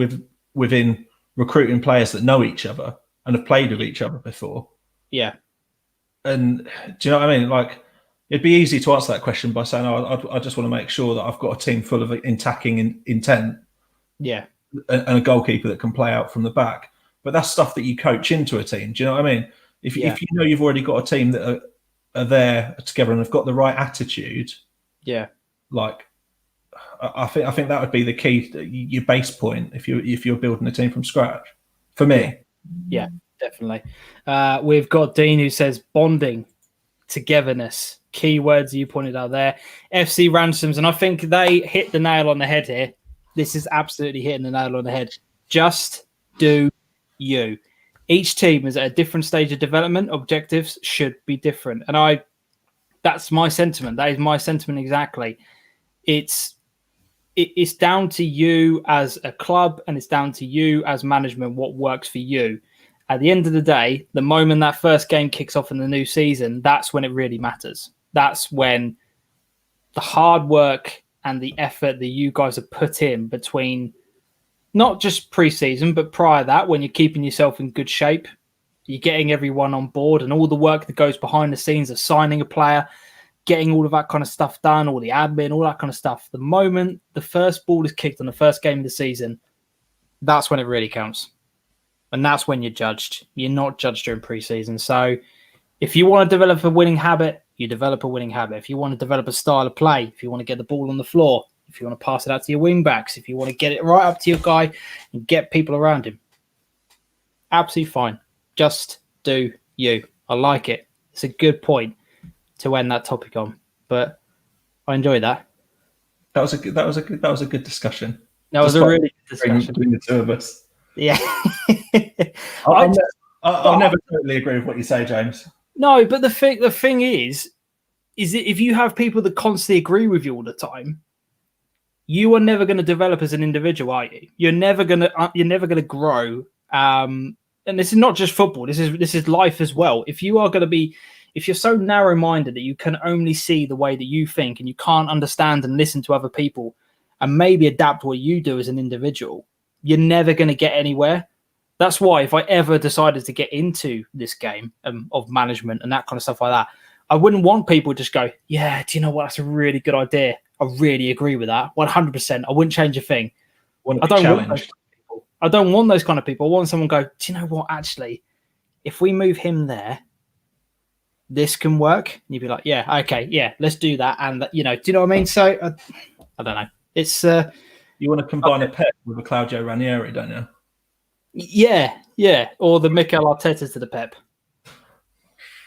within recruiting players that know each other and have played with each other before. Yeah. And do you know what I mean? Like, it'd be easy to answer that question by saying, I just want to make sure that I've got a team full of attacking intent. Yeah. And a goalkeeper that can play out from the back. But that's stuff that you coach into a team. Do you know what I mean? If you know you've already got a team that are there together and have got the right attitude, like I think that would be the key, your base point if you're building a team from scratch. For me, yeah, definitely. We've got Dean who says bonding, togetherness, keywords you pointed out there. FC Ransoms, and I think they hit the nail on the head here. This is absolutely hitting the nail on the head. Just do you. Each team is at a different stage of development. Objectives should be different. And that's my sentiment. That is my sentiment exactly. It's down to you as a club and it's down to you as management what works for you. At the end of the day, the moment that first game kicks off in the new season, that's when it really matters. That's when the hard work and the effort that you guys have put in between not just pre-season, but prior to that, when you're keeping yourself in good shape, you're getting everyone on board and all the work that goes behind the scenes of signing a player, getting all of that kind of stuff done, all the admin, all that kind of stuff. The moment the first ball is kicked on the first game of the season, that's when it really counts. And that's when you're judged. You're not judged during pre-season. So if you want to develop a winning habit, you develop a winning habit. If you want to develop a style of play, if you want to get the ball on the floor, if you want to pass it out to your wing backs, if you want to get it right up to your guy and get people around him, absolutely fine. Just do you. I like it. It's a good point to end that topic on. But I enjoyed that. That was a good discussion. That was a really good discussion between the two of us. Yeah. I'll never totally agree with what you say, James. No, but the thing is that if you have people that constantly agree with you all the time, you are never going to develop as an individual, are you? You're never going to grow. And this is not just football. This is life as well. If you're so narrow-minded that you can only see the way that you think and you can't understand and listen to other people and maybe adapt what you do as an individual, you're never going to get anywhere. That's why if I ever decided to get into this game of management and that kind of stuff like that, I wouldn't want people to just go, yeah, do you know what? That's a really good idea. I really agree with that. 100%. I wouldn't change a thing. I don't want those kind of people. I want someone to go, do you know what? Actually, if we move him there, this can work. And you'd be like, yeah, okay, yeah, let's do that. And, do you know what I mean? So, I don't know. It's you want to combine a Pep with a Claudio Ranieri, don't you? Yeah. Or the Mikel Arteta to the Pep.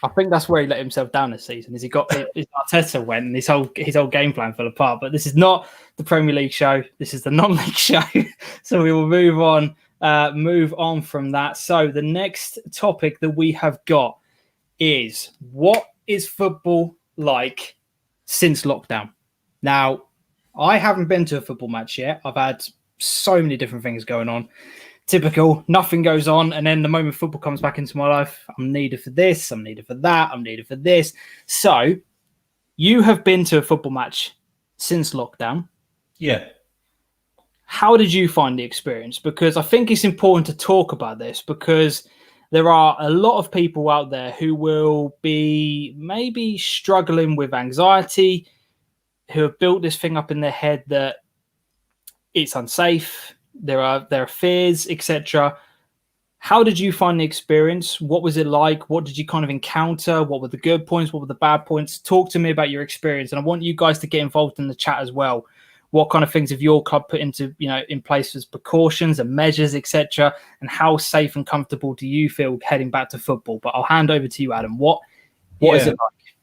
I think that's where he let himself down this season. Is his Arteta went and his whole game plan fell apart. But this is not the Premier League show. This is the non-league show. So we will move on from that. So the next topic that we have got is, what is football like since lockdown? Now, I haven't been to a football match yet. I've had so many different things going on. Typical, nothing goes on, and then the moment football comes back into my life, I'm needed for this, I'm needed for that, I'm needed for this. So, you have been to a football match since lockdown. Yeah. How did you find the experience? Because I think it's important to talk about this, because there are a lot of people out there who will be maybe struggling with anxiety, who have built this thing up in their head that it's unsafe. There are fears, etc. How did you find the experience? What was it like? What did you kind of encounter? What were the good points? What were the bad points? Talk to me about your experience, and I want you guys to get involved in the chat as well. What kind of things have your club put into, in place as precautions and measures, etc. And how safe and comfortable do you feel heading back to football? But I'll hand over to you, Adam. What is it like?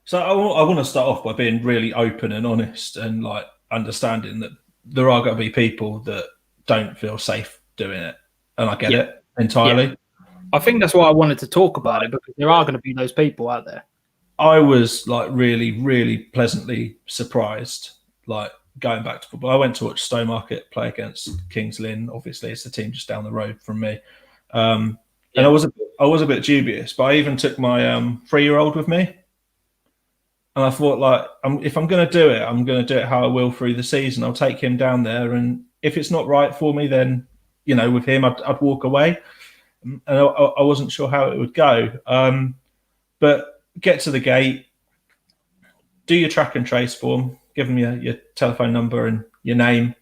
So I want to start off by being really open and honest, and like understanding that there are going to be people that don't feel safe doing it, and I get it entirely. Yeah. I think that's why I wanted to talk about it, because there are going to be those people out there. I was like really, really pleasantly surprised, like going back to football. I went to watch Stowmarket play against Kings Lynn. Obviously, it's the team just down the road from me, and I was a bit dubious, but I even took my 3-year-old with me. And I thought, like, if I'm going to do it, I'm going to do it how I will through the season. I'll take him down there, and if it's not right for me, then, with him, I'd walk away. And I wasn't sure how it would go. But get to the gate, do your track and trace form, give them your telephone number and your name,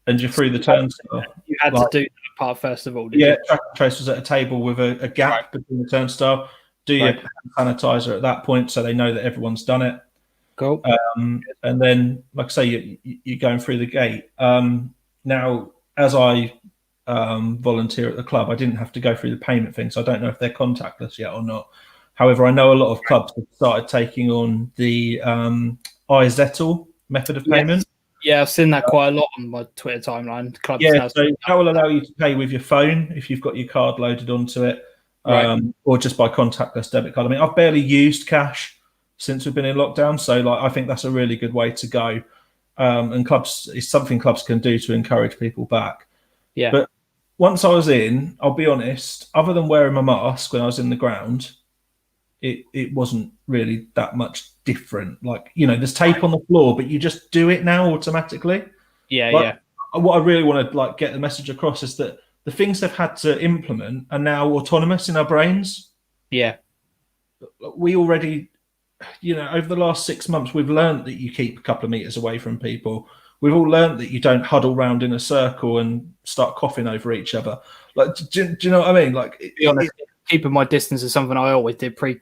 and you're through the turnstile. You had to do that part first of all, did you? Track and trace was at a table with a gap between the turnstile. Do your sanitizer at that point so they know that everyone's done it. Cool. And then, like I say, you're going through the gate. Now, as I volunteer at the club, I didn't have to go through the payment thing, so I don't know if they're contactless yet or not. However, I know a lot of clubs have started taking on the iZettle method of payment. Yeah, I've seen that quite a lot on my Twitter timeline. Clubs so that will allow you to pay with your phone if you've got your card loaded onto it. Or just by contactless debit card. I mean, I've barely used cash since we've been in lockdown, so I think that's a really good way to go. And it's something clubs can do to encourage people back. Yeah. But once I was in, I'll be honest, other than wearing my mask when I was in the ground, it wasn't really that much different. Like, there's tape on the floor, but you just do it now automatically. Yeah. What I really want to get the message across is that the things they've had to implement are now autonomous in our brains. Yeah. We already, over the last 6 months, we've learned that you keep a couple of meters away from people. We've all learned that you don't huddle round in a circle and start coughing over each other. Like, do you know what I mean? Like, be honest, keeping my distance is something I always did pre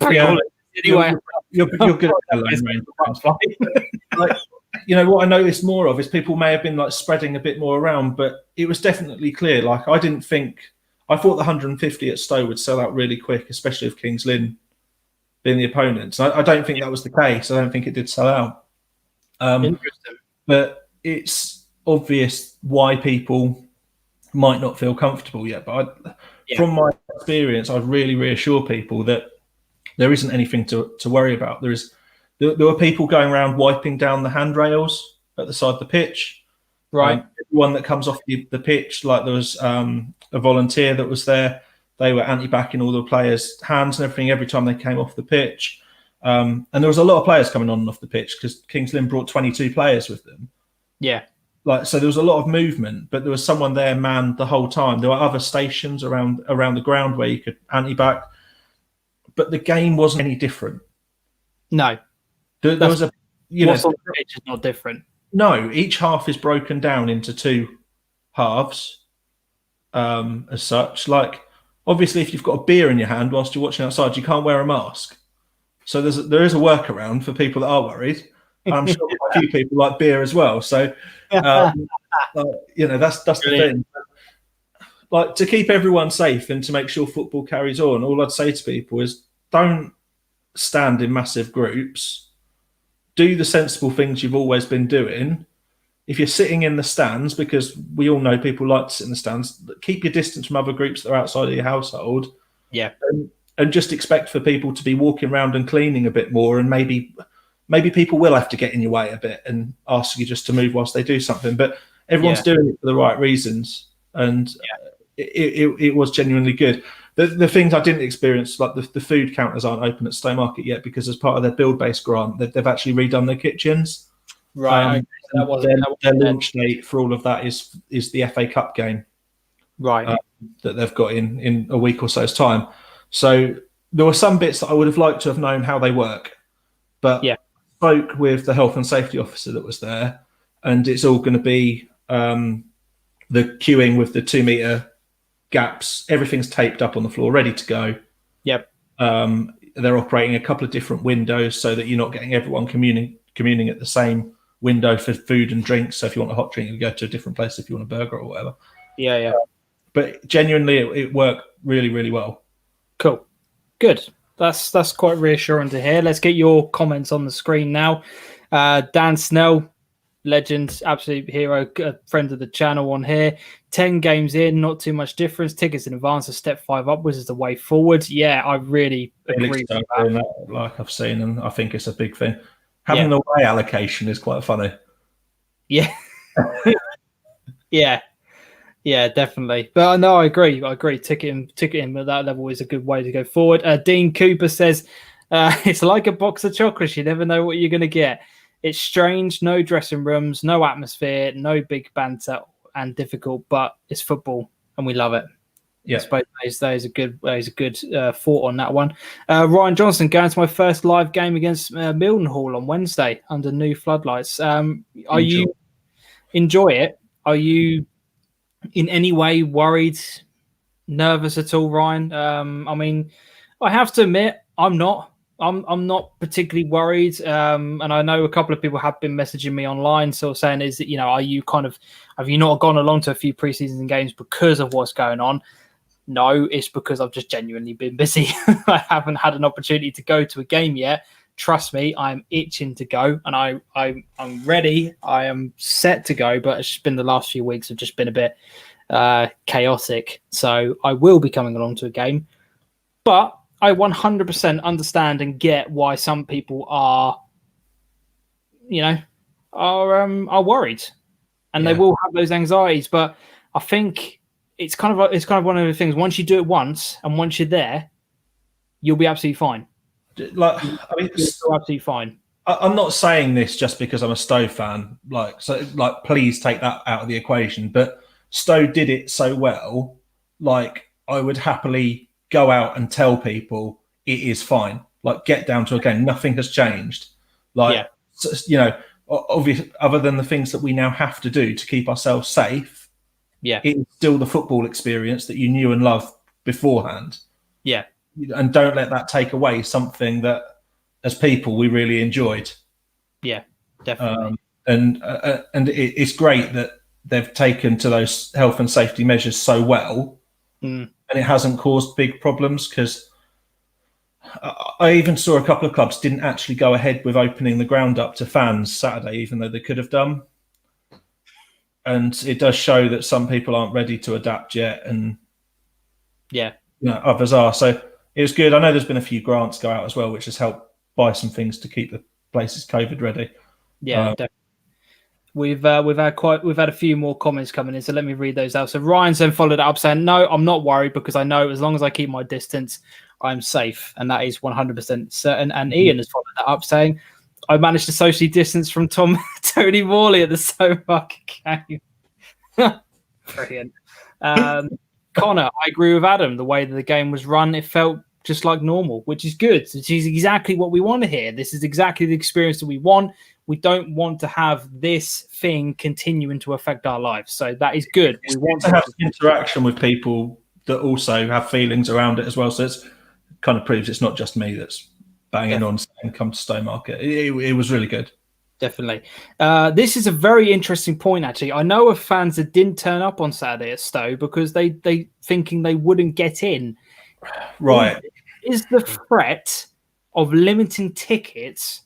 anyway. You're good at that. Like, what I noticed more of is people may have been like spreading a bit more around, but it was definitely clear. Like, I thought the 150 at Stowe would sell out really quick, especially if Kings Lynn being the opponents. I don't think that was the case. I don't think it did sell out. Interesting. But it's obvious why people might not feel comfortable yet. But from my experience, I'd really reassure people that there isn't anything to worry about. There were people going around wiping down the handrails at the side of the pitch. Right. Everyone that comes off the pitch, like there was a volunteer that was there. They were anti-backing all the players' hands and everything every time they came off the pitch. And there was a lot of players coming on and off the pitch because Kings Lynn brought 22 players with them. Yeah. So there was a lot of movement, but there was someone there manned the whole time. There were other stations around the ground where you could anti-back, but the game wasn't any different. No. There was a, what's on the pitch is not different. No, each half is broken down into two halves, as such. Like, obviously, if you've got a beer in your hand whilst you're watching outside, you can't wear a mask. So there is a workaround for people that are worried. I'm sure quite a few people like beer as well. So, that's the thing. Like, to keep everyone safe and to make sure football carries on, all I'd say to people is don't stand in massive groups. Do the sensible things you've always been doing. If you're sitting in the stands, because we all know people like to sit in the stands, keep your distance from other groups that are outside of your household. Yeah. And just expect for people to be walking around and cleaning a bit more. And maybe people will have to get in your way a bit and ask you just to move whilst they do something. But everyone's doing it for the right reasons. And it was genuinely good. The things I didn't experience, like the food counters aren't open at Stone Market yet because as part of their build-based grant, they've actually redone their kitchens. Right. Their launch date for all of that is the FA Cup game. Right. That they've got in a week or so's time. So there were some bits that I would have liked to have known how they work. But I spoke with the health and safety officer that was there, and it's all going to be the queuing with the 2 metre gaps. Everything's taped up on the floor, ready to go. Yep. They're operating a couple of different windows so that you're not getting everyone communing at the same window for food and drinks. So if you want a hot drink, you go to a different place if you want a burger or whatever. Yeah. But genuinely, it worked really, really well. Cool. Good. That's quite reassuring to hear. Let's get your comments on the screen now. Dan Snell, legend, absolute hero, friend of the channel on here. 10 games in, not too much difference. Tickets in advance, a step 5 upwards is the way forward. Yeah, I really agree with that. Like I've seen, and I think it's a big thing. Having the away allocation is quite funny. Yeah. Yeah, definitely. But no, I agree. Ticketing at that level is a good way to go forward. Dean Cooper says, it's like a box of chocolates. You never know what you're going to get. It's strange, no dressing rooms, no atmosphere, no big banter and difficult, but it's football and we love it. Yeah, I suppose that is a good thought on that one. Ryan Johnson, going to my first live game against Mildenhall on Wednesday under new floodlights. You enjoy it? Are you in any way worried, nervous at all, Ryan? I mean, I have to admit, I'm not. I'm not particularly worried, and I know a couple of people have been messaging me online, sort of saying, "Is that have you not gone along to a few preseason games because of what's going on?" No, it's because I've just genuinely been busy. I haven't had an opportunity to go to a game yet. Trust me, I'm itching to go, and I'm ready. I am set to go, but it's just been the last few weeks have just been a bit chaotic. So I will be coming along to a game, but I 100% understand and get why some people are worried, and they will have those anxieties. But I think it's kind of one of the things. Once you do it once, and once you're there, you'll be absolutely fine. You're absolutely fine. I'm not saying this just because I'm a Stowe fan. Please take that out of the equation. But Stowe did it so well. I would happily go out and tell people it is fine. Get down to a game. Nothing has changed. Obviously, other than the things that we now have to do to keep ourselves safe. Yeah, it's still the football experience that you knew and loved beforehand. Yeah, and don't let that take away something that, as people, we really enjoyed. Yeah, definitely. And it's great that they've taken to those health and safety measures so well, and it hasn't caused big problems. Because I even saw a couple of clubs didn't actually go ahead with opening the ground up to fans Saturday, even though they could have done. and it does show that some people aren't ready to adapt yet, and others are. So it was good. I know there's been a few grants go out as well, which has helped buy some things to keep the places COVID ready. Yeah, definitely. We've had a few more comments coming in, so let me read those out. So Ryan's then followed it up saying, "No, I'm not worried because I know as long as I keep my distance, I'm safe," and that is 100% certain. And Ian has followed that up saying, "I managed to socially distance from Tony Morley at the Suffolk game." Brilliant. Connor, I agree with Adam. The way that the game was run, it felt just like normal, which is good. This is exactly what we want to hear. This is exactly the experience that we want. We don't want to have this thing continuing to affect our lives. So that is good. We want to have interaction with people that also have feelings around it as well. So it's kind of proves it's not just me that's banging on saying come to Stowmarket. It was really good. Definitely. This is a very interesting point, actually. I know of fans that didn't turn up on Saturday at Stowe because they thinking they wouldn't get in. Right. Is the threat of limiting tickets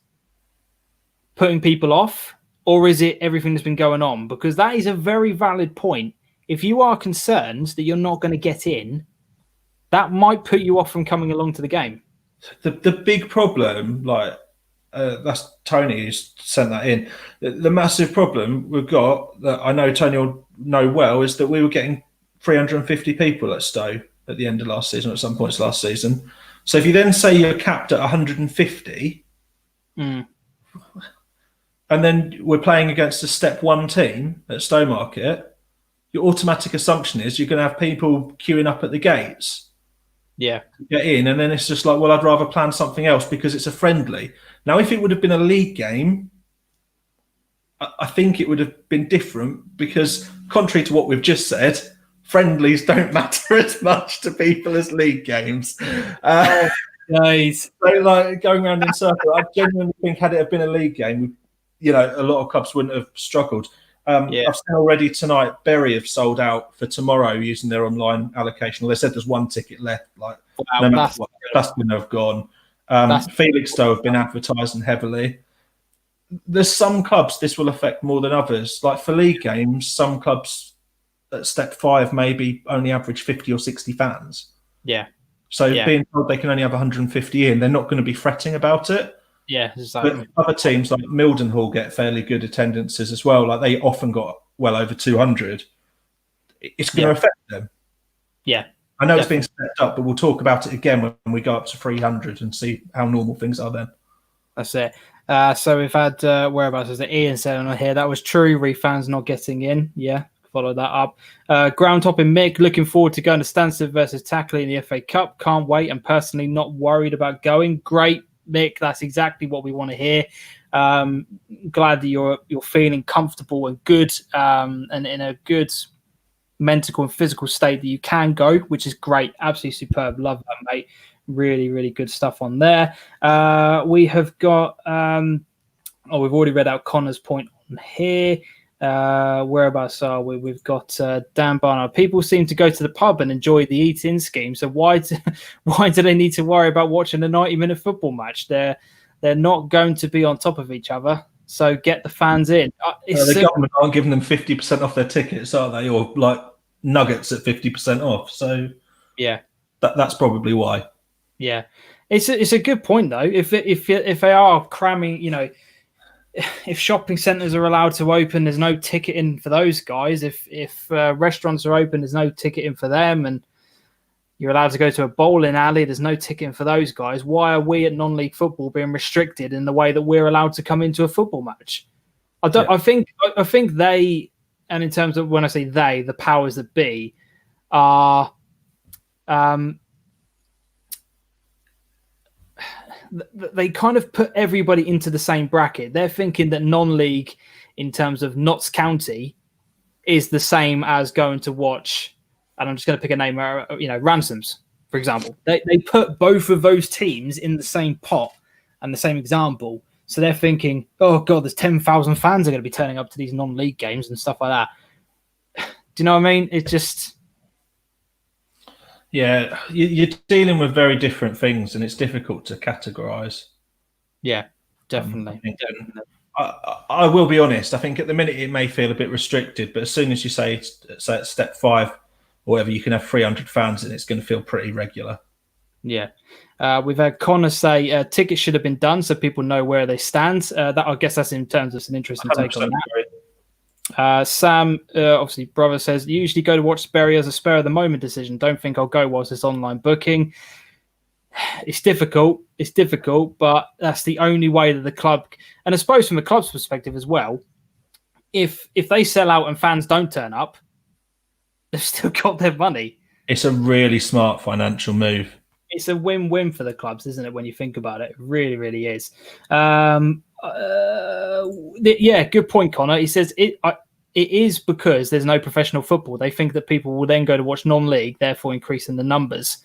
putting people off, or is it everything that's been going on? Because that is a very valid point. If you are concerned that you're not going to get in, that might put you off from coming along to the game. The big problem, that's Tony who's sent that in. The massive problem we've got that I know Tony will know well is that we were getting 350 people at Stowe at the end of last season, at some points last season. So if you then say you're capped at 150, and then we're playing against a Step 1 team at Stowmarket, your automatic assumption is you're going to have people queuing up at the gates. Yeah. To get in, and then it's just like, well, I'd rather plan something else because it's a friendly. Now, if it would have been a league game, I think it would have been different because, contrary to what we've just said, friendlies don't matter as much to people as league games. Nice. So, like, going around in circles, I genuinely think had it have been a league game, a lot of clubs wouldn't have struggled. I've seen already tonight, Bury have sold out for tomorrow using their online allocation. They said there's one ticket left. That's going to have gone. Felixstowe have been advertising heavily. There's some clubs this will affect more than others. Like for league games, some clubs at Step 5 maybe only average 50 or 60 fans. Yeah. So being told they can only have 150 in, they're not going to be fretting about it. Yeah, exactly. But other teams like Mildenhall get fairly good attendances as well. Like they often got well over 200. It's going to affect them. Yeah. I know it's being stepped up, but we'll talk about it again when we go up to 300 and see how normal things are then. That's it. So we've had whereabouts is it? Ian said on here that was true. Fans not getting in. Yeah, follow that up. Ground topping Mick, looking forward to going to Stansted versus Tackley in the FA Cup. Can't wait. And personally not worried about going. Great, Mick. That's exactly what we want to hear. Glad that you're feeling comfortable and good, and in a good mental and physical state that you can go, which is great. Absolutely superb. Love that, mate. Really, really good stuff on there. We have got we've already read out Connor's point on here. Whereabouts are we? We've got Dan Barnard. People seem to go to the pub and enjoy the eat-in scheme. So why do they need to worry about watching a 90-minute football match? They're not going to be on top of each other. So get the fans in. The government aren't giving them 50% off their tickets, are they? Or like nuggets at 50% off. So yeah, that's probably why. Yeah, it's a good point though. If they are cramming, if shopping centres are allowed to open, there's no ticketing for those guys. If restaurants are open, there's no ticketing for them, and you're allowed to go to a bowling alley, there's no ticketing for those guys. Why are we at non-league football being restricted in the way that we're allowed to come into a football match? I think they, and in terms of when I say they, the powers that be, are they kind of put everybody into the same bracket. They're thinking that non-league, in terms of Notts County, is the same as going to watch, and I'm just going to pick a name, Ransoms, for example. They put both of those teams in the same pot and the same example. So they're thinking, oh, God, there's 10,000 fans are going to be turning up to these non-league games and stuff like that. Do you know what I mean? It's just... Yeah, you're dealing with very different things, and it's difficult to categorise. Yeah, definitely. I will be honest. I think at the minute it may feel a bit restricted, but as soon as you say at step 5 or whatever, you can have 300 fans, and it's going to feel pretty regular. Yeah. We've had Connor say tickets should have been done so people know where they stand. That I guess that's in terms of an interesting take on that. Sam, obviously, brother says, usually go to watch Bury as a spur of the moment decision. Don't think I'll go whilst it's online booking. It's difficult. It's difficult, but that's the only way that the club, and I suppose from the club's perspective as well, if they sell out and fans don't turn up, they've still got their money. It's a really smart financial move. It's a win-win for the clubs, isn't it? When you think about it, it really, really is. Yeah, good point, Connor. He says it is because there's no professional football. They think that people will then go to watch non-league, therefore increasing the numbers.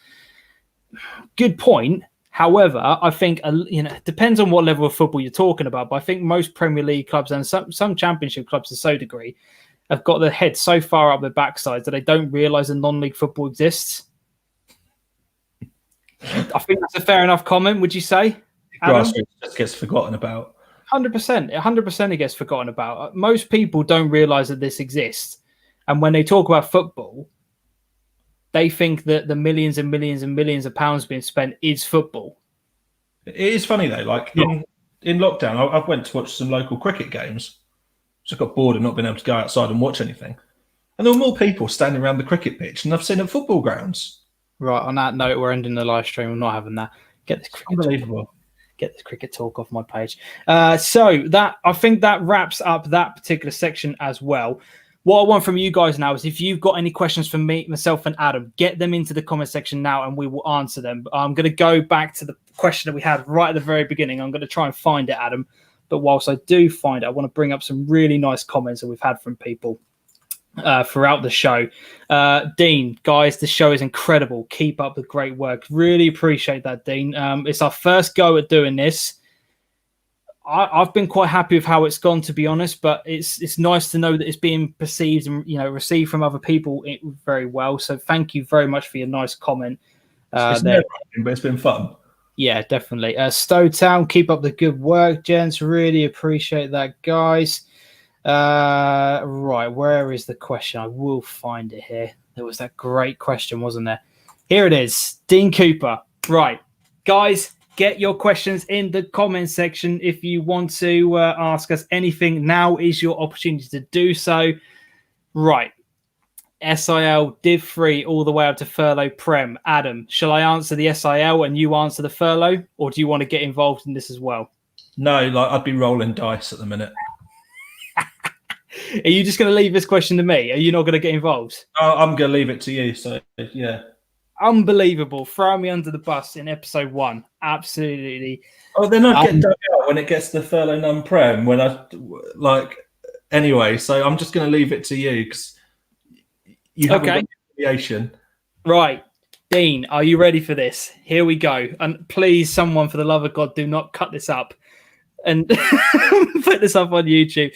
Good point. However, I think it depends on what level of football you're talking about. But I think most Premier League clubs and some Championship clubs to some degree have got their head so far up their backsides that they don't realise that non-league football exists. I think that's a fair enough comment. Would you say? Grassroots just gets forgotten about. 100%. It gets forgotten about. Most people don't realise that this exists, and when they talk about football, they think that the millions and millions and millions of pounds being spent is football. It is funny though. Like in lockdown, I went to watch some local cricket games. Just got bored of not being able to go outside and watch anything, and there were more people standing around the cricket pitch than I've seen at football grounds. Right, on that note, we're ending the live stream. I'm not having that. Get this cricket talk off my page. So that I think that wraps up that particular section as well. What I want from you guys now is if you've got any questions for me, myself, and Adam, get them into the comment section now, and we will answer them. I'm going to go back to the question that we had right at the very beginning. I'm going to try and find it, Adam. But whilst I do find it, I want to bring up some really nice comments that we've had from people throughout the show. Dean, guys, the show is incredible. Keep up the great work. Really appreciate that, Dean. It's our first go at doing this. I've been quite happy with how it's gone, to be honest, but it's nice to know that it's being perceived and received from other people very well. So thank you very much for your nice comment. It's never happened, but it's been fun. Yeah, definitely. Stowtown, keep up the good work, gents. Really appreciate that, guys. Right, where is the question? I will find it here. There was that great question, wasn't there? Here it is. Dean Cooper. Right, guys, get your questions in the comment section. If you want to ask us anything, now is your opportunity to do so. Right. SIL, Div 3, all the way up to Furlough Prem. Adam, shall I answer the SIL and you answer the Furlough? Or do you want to get involved in this as well? No, I'd be rolling dice at the minute. Are you just going to leave this question to me? Are you not going to get involved? I'm going to leave it to you. So, yeah. Unbelievable. Throw me under the bus in episode 1. Absolutely. Oh, then I get dug out when it gets to the Furlough non-prem. Anyway, so I'm just going to leave it to you because you haven't got the affiliation. Right. Dean, are you ready for this? Here we go. And please, someone, for the love of God, do not cut this up and put this up on YouTube.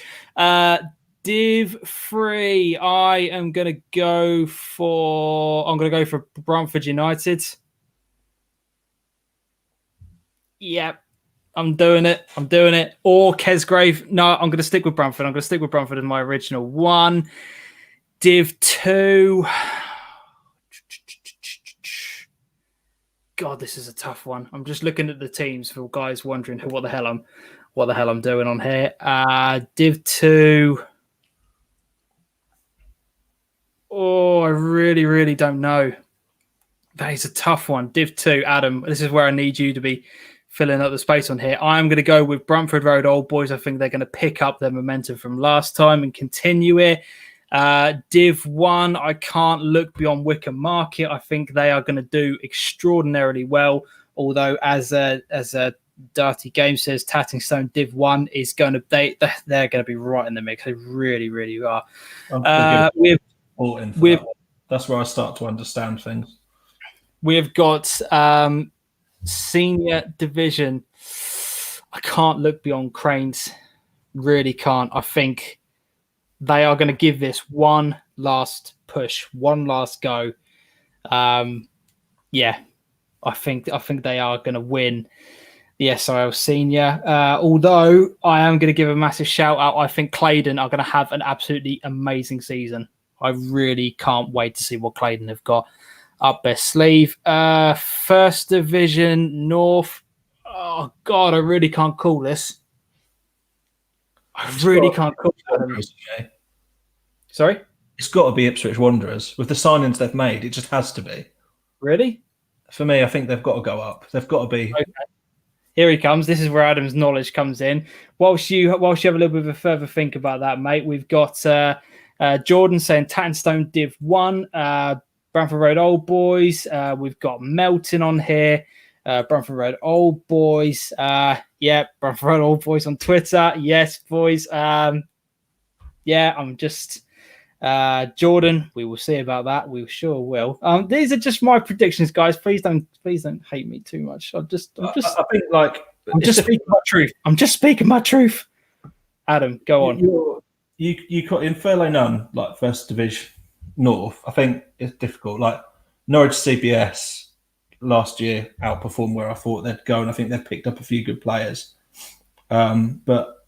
Div 3, I'm going to go for Brentford United. Yep, I'm doing it. Or Kesgrave. No, I'm going to stick with Brentford. I'm going to stick with Brentford as my original one. Div 2. God, this is a tough one. I'm just looking at the teams for guys wondering what the hell I'm doing on here. Div 2. Oh, I really, really don't know. That is a tough one. Div 2, Adam, this is where I need you to be filling up the space on here. I'm going to go with Brentford Road Old Boys. I think they're going to pick up their momentum from last time and continue it. Div 1, I can't look beyond Wickham Market. I think they are going to do extraordinarily well. Although, as a Dirty Game says, Tattingstone Div 1 is going to they're going to be right in the mix. They really, really are. That's where I start to understand things. We've got senior division. I can't look beyond Cranes. Really can't. I think they are going to give this one last push, one last go. I think they are going to win the SIL Senior. Although I am going to give a massive shout out. I think Claydon are going to have an absolutely amazing season. I really can't wait to see what Claydon have got up their sleeve. First Division North. Oh, God, I really can't call this. I really can't call this. Sorry? It's got to be Ipswich Wanderers. With the signings they've made, it just has to be. Really? For me, I think they've got to go up. They've got to be. Okay. Here he comes. This is where Adam's knowledge comes in. Whilst you have a little bit of a further think about that, mate, we've got Jordan saying Tattenstone Div 1, Bramford Road Old Boys. We've got Melton on here. Bramford Road Old Boys. Yeah, Bramford Road Old Boys on Twitter. Yes, boys. Yeah, I'm just Jordan. We will see about that. We sure will. These are just my predictions, guys. Please don't hate me too much. I think I'm just speaking my truth. I'm just speaking my truth. Adam, go on. You got in Furlough None, like First Division North. I think it's difficult. Like Norwich CBS last year outperformed where I thought they'd go, and I think they've picked up a few good players. But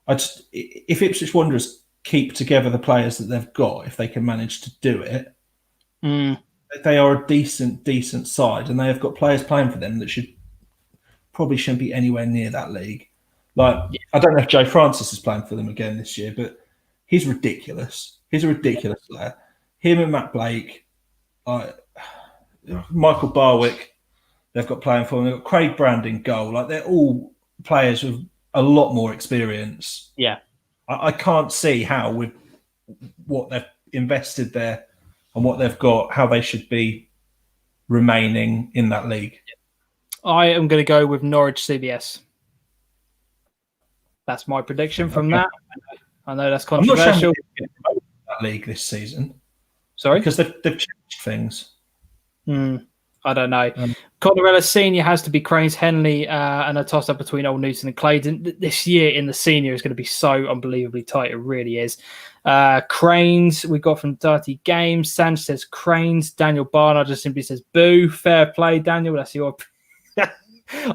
if Ipswich Wanderers keep together the players that they've got, if they can manage to do it, they are a decent side, and they have got players playing for them that probably shouldn't be anywhere near that league. Like, I don't know if Joe Francis is playing for them again this year, but he's ridiculous. He's a ridiculous player. Him and Matt Blake, Michael Barwick, they've got playing for them. They've got Craig Brand in goal. Like, they're all players with a lot more experience. Yeah. I can't see how, with what they've invested there and what they've got, how they should be remaining in that league. I am going to go with Norwich CBS. That's my prediction from that. I know that's controversial. I'm not sure that league this season. Sorry? Because they've changed things. I don't know. Connorella Senior has to be Cranes Henley and a toss-up between Old Newton and Claydon. This year in the Senior is going to be so unbelievably tight. It really is. Cranes, we got from Dirty Games. Sanj says Cranes. Daniel Barnard just simply says boo. Fair play, Daniel. That's your...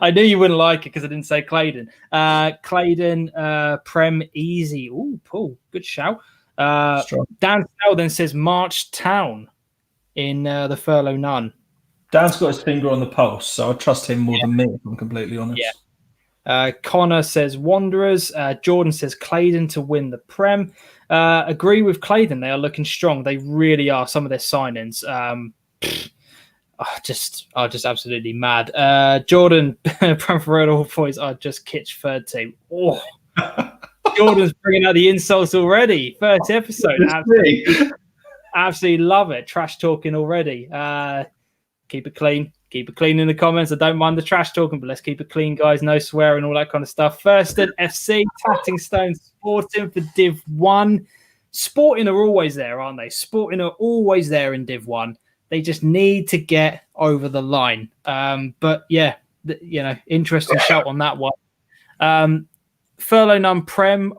I knew you wouldn't like it because I didn't say Claydon. Claydon, Prem, easy. Ooh, Paul, good shout. Dan Snell then says March Town in the Furlough None. Dan's got his finger on the pulse, so I trust him more than me, if I'm completely honest. Yeah. Connor says Wanderers. Jordan says Claydon to win the Prem. Agree with Claydon. They are looking strong. They really are. Some of their signings. Just absolutely mad. Jordan, Bramford Road All Boys are just kitsch third team. Oh, Jordan's bringing out the insults already. First episode. Absolutely love it. Trash talking already. Keep it clean. Keep it clean in the comments. I don't mind the trash talking, but let's keep it clean, guys. No swearing, all that kind of stuff. Thurston FC, Tattingstone Sporting for Div 1. Sporting are always there, aren't they? Sporting are always there in Div 1. They just need to get over the line. But yeah, interesting shout on that one. Furlough None Prem,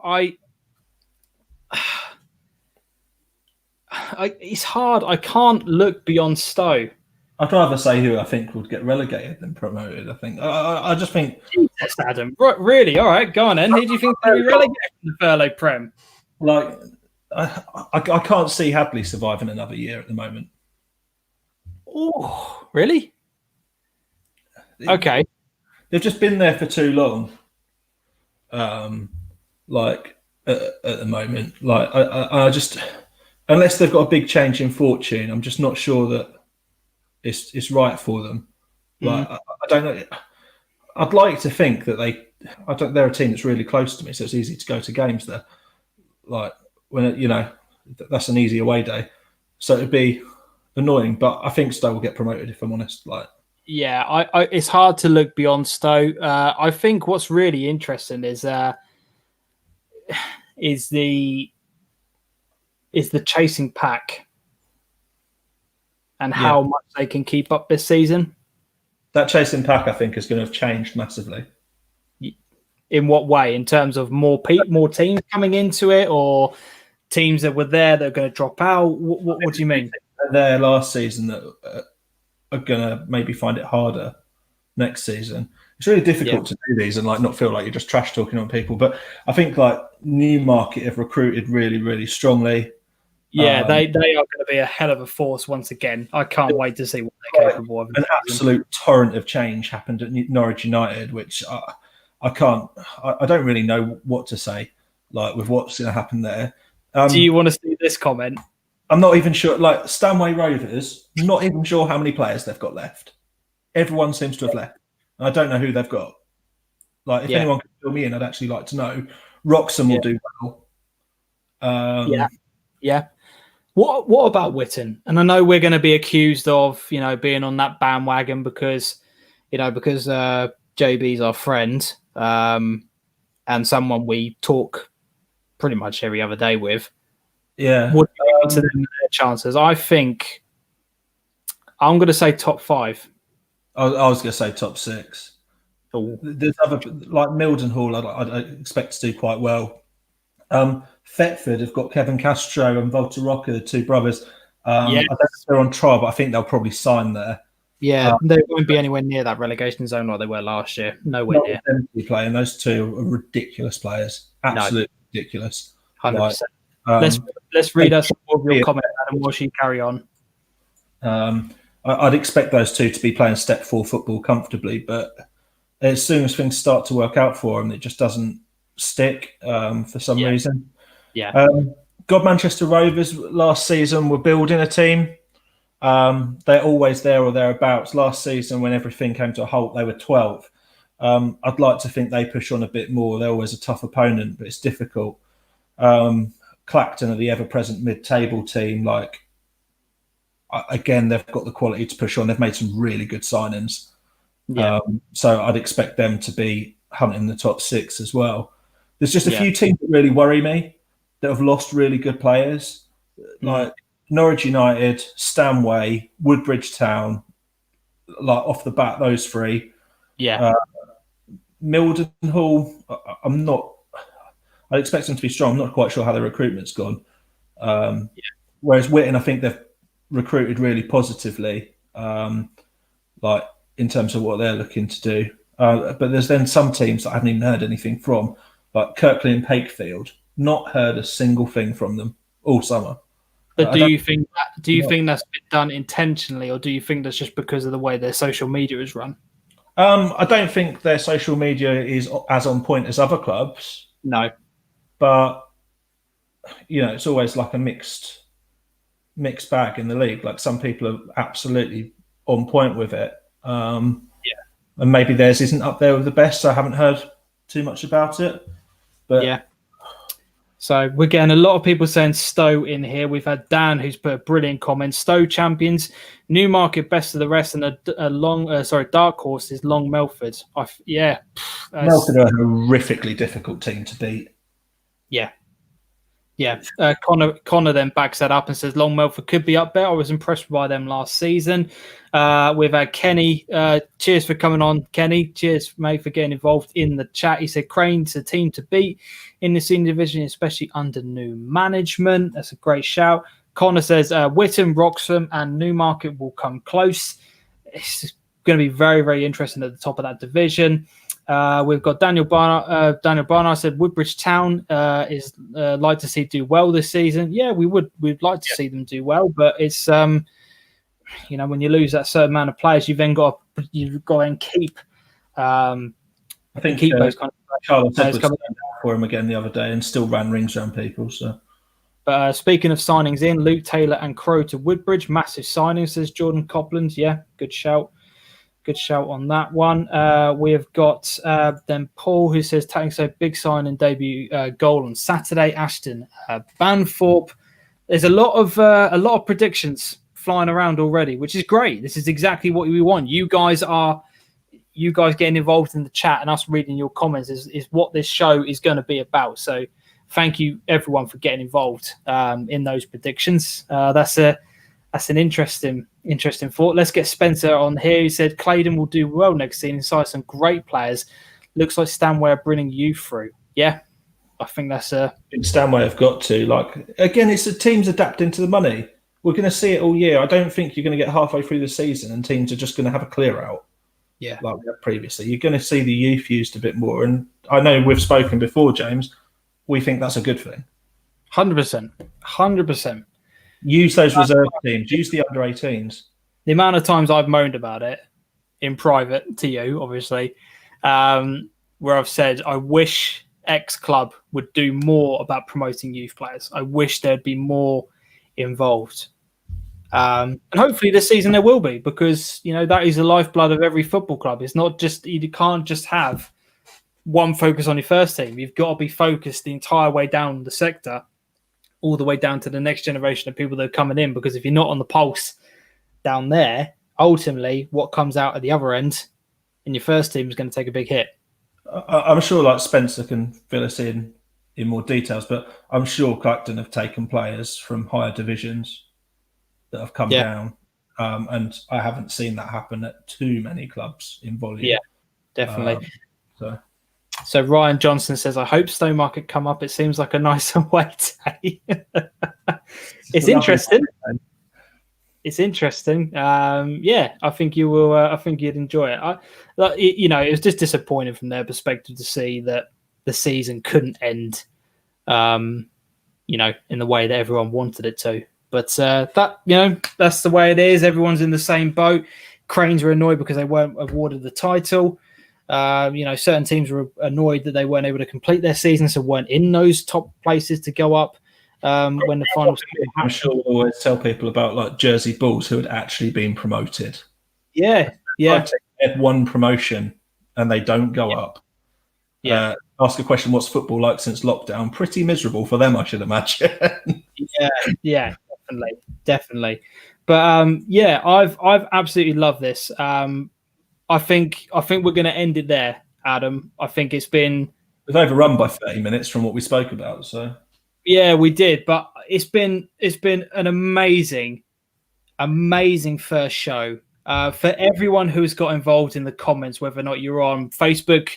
it's hard. I can't look beyond Stowe. I'd rather say who I think would get relegated than promoted. I think. I just think. Jesus, Adam. Really? All right, go on then. Who do you think will be relegated from the Furlough Prem? Like, I can't see Hadley surviving another year at the moment. Oh, really? Okay. They've just been there for too long. Like at the moment, like I just, unless they've got a big change in fortune, I'm just not sure that it's right for them. Like I don't know. I'd like to think that they're a team that's really close to me, so it's easy to go to games there. Like when that's an easy away day, so it'd be annoying. But I think Stowe will get promoted, if I'm honest. Like, yeah, it's hard to look beyond Stowe. I think what's really interesting is the chasing pack and how much they can keep up this season. That chasing pack, I think, is going to have changed massively. In what way? In terms of more teams coming into it, or teams that were there that are going to drop out? What do you mean? There last season that are going to maybe find it harder next season. it's really difficult to do these and like not feel like you're just trash talking on people. But I think like Newmarket have recruited really, really strongly. Yeah, they are going to be a hell of a force once again. I can't wait to see what they're capable of. An absolute torrent of change happened at Norwich United, which I don't really know what to say, like with what's going to happen there. Do you want to see this comment? I'm not even sure. Like Stanway Rovers, not even sure how many players they've got left. Everyone seems to have left. I don't know who they've got. Like, if anyone can fill me in, I'd actually like to know. Wroxham will do well. Yeah. What about Witten? And I know we're going to be accused of, being on that bandwagon because JB's our friend and someone we talk pretty much every other day with. Yeah. What do you think to their chances? I think I'm going to say top 5. I was going to say top 6. Ooh. There's other, like Mildenhall, I'd expect to do quite well. Thetford have got Kevin Castro and Volta Roca, the 2 brothers. I don't know if they're on trial, but I think they'll probably sign there. Yeah, they won't be anywhere near that relegation zone like they were last year. Nowhere near. Playing those 2 are ridiculous players. Absolutely ridiculous. 100%. Let's read us some more of your comment, Adam, while you carry on. I'd expect those 2 to be playing step 4 football comfortably, but as soon as things start to work out for them, it just doesn't stick for some reason. Yeah. God Manchester Rovers last season were building a team. They're always there or thereabouts. Last season, when everything came to a halt, they were 12. I'd like to think they push on a bit more. They're always a tough opponent, but it's difficult. Clacton are the ever-present mid-table team. Like, again, they've got the quality to push on. They've made some really good signings. Yeah. So I'd expect them to be hunting the top 6 as well. There's just a few teams that really worry me that have lost really good players, like Norwich United, Stanway, Woodbridge Town. Like off the bat, those 3. Yeah. Mildenhall, I expect them to be strong. I'm not quite sure how their recruitment's gone. Whereas Witten, I think they've recruited really positively, like in terms of what they're looking to do. But there's then some teams that I haven't even heard anything from, like Kirkley and Pakefield. Not heard a single thing from them all summer. But do you think that's been done intentionally, or do you think that's just because of the way their social media is run? I don't think their social media is as on point as other clubs. No. But it's always like a mixed bag in the league. Like some people are absolutely on point with it. And maybe theirs isn't up there with the best. So I haven't heard too much about it. But yeah. So we're getting a lot of people saying Stowe in here. We've had Dan who's put a brilliant comment. Stowe champions, Newmarket best of the rest, and a dark horse is Long Melford. Melford are a horrifically difficult team to beat. Yeah. Connor then backs that up and says Long Melford could be up there. I was impressed by them last season. We've had Kenny. Cheers for coming on, Kenny. Cheers, mate, for getting involved in the chat. He said Crane's a team to beat in the senior division, especially under new management. That's a great shout. Connor says Witten, Wroxham, and Newmarket will come close. It's going to be very, very interesting at the top of that division. We've got Daniel Barnard. Daniel Barnard said Woodbridge Town is like to see do well this season. Yeah, we'd like to see them do well, but it's when you lose that certain amount of players, you've got to keep. I think keep those kind of Charles was for him again the other day and still ran rings around people. So, but speaking of signings in, Luke Taylor and Crow to Woodbridge, massive signings, says Jordan Copland. Yeah, good shout. Good shout on that one. We have got then Paul who says so big sign and debut goal on Saturday. Ashton Banthorpe. There's a lot of predictions flying around already, which is great. This is exactly what we want. You guys getting involved in the chat and us reading your comments is what this show is going to be about. So thank you everyone for getting involved in those predictions. That's an interesting thought. Let's get Spencer on here. He said Claydon will do well next season. Inside some great players. Looks like Stanway are bringing you through. Yeah, I think that's Stanway have got to. Like again, it's the teams adapting to the money. We're going to see it all year. I don't think you're going to get halfway through the season and teams are just going to have a clear out. like we had previously. You're going to see the youth used a bit more. And I know we've spoken before, James. We think that's a good thing. 100%. 100%. Use those reserve teams. Use the under 18s. The amount of times I've moaned about it in private to you, obviously, where I've said, I wish X club would do more about promoting youth players. I wish there'd be more involved. And hopefully this season there will be, because, you know, that is the lifeblood of every football club. It's not just, you can't just have one focus on your first team. You've got to be focused the entire way down the sector, all the way down to the next generation of people that are coming in, because if you're not on the pulse down there, ultimately what comes out at the other end in your first team is going to take a big hit. I'm sure like Spencer can fill us in more details, but I'm sure Clacton have taken players from higher divisions that have come down, and I haven't seen that happen at too many clubs in volume. Yeah, definitely. So Ryan Johnson says, I hope Stowmarket come up. It seems like a nice away day. It's interesting. It's interesting. Yeah, I think you will. I think you'd enjoy it. It was just disappointing from their perspective to see that the season couldn't end, in the way that everyone wanted it to. But that's the way it is. Everyone's in the same boat. Cranes were annoyed because they weren't awarded the title. Certain teams were annoyed that they weren't able to complete their season, so weren't in those top places to go up when the finals. I'm sure we'll always tell people about like Jersey Bulls who had actually been promoted. Yeah. They had one promotion and they don't go up. Yeah. Ask a question: what's football like since lockdown? Pretty miserable for them, I should imagine. Yeah, definitely. But I've absolutely loved this. I think we're going to end it there, Adam. I think we've overrun by 30 minutes from what we spoke about. So yeah, we did, but it's been an amazing first show. For everyone who's got involved in the comments, whether or not you're on Facebook,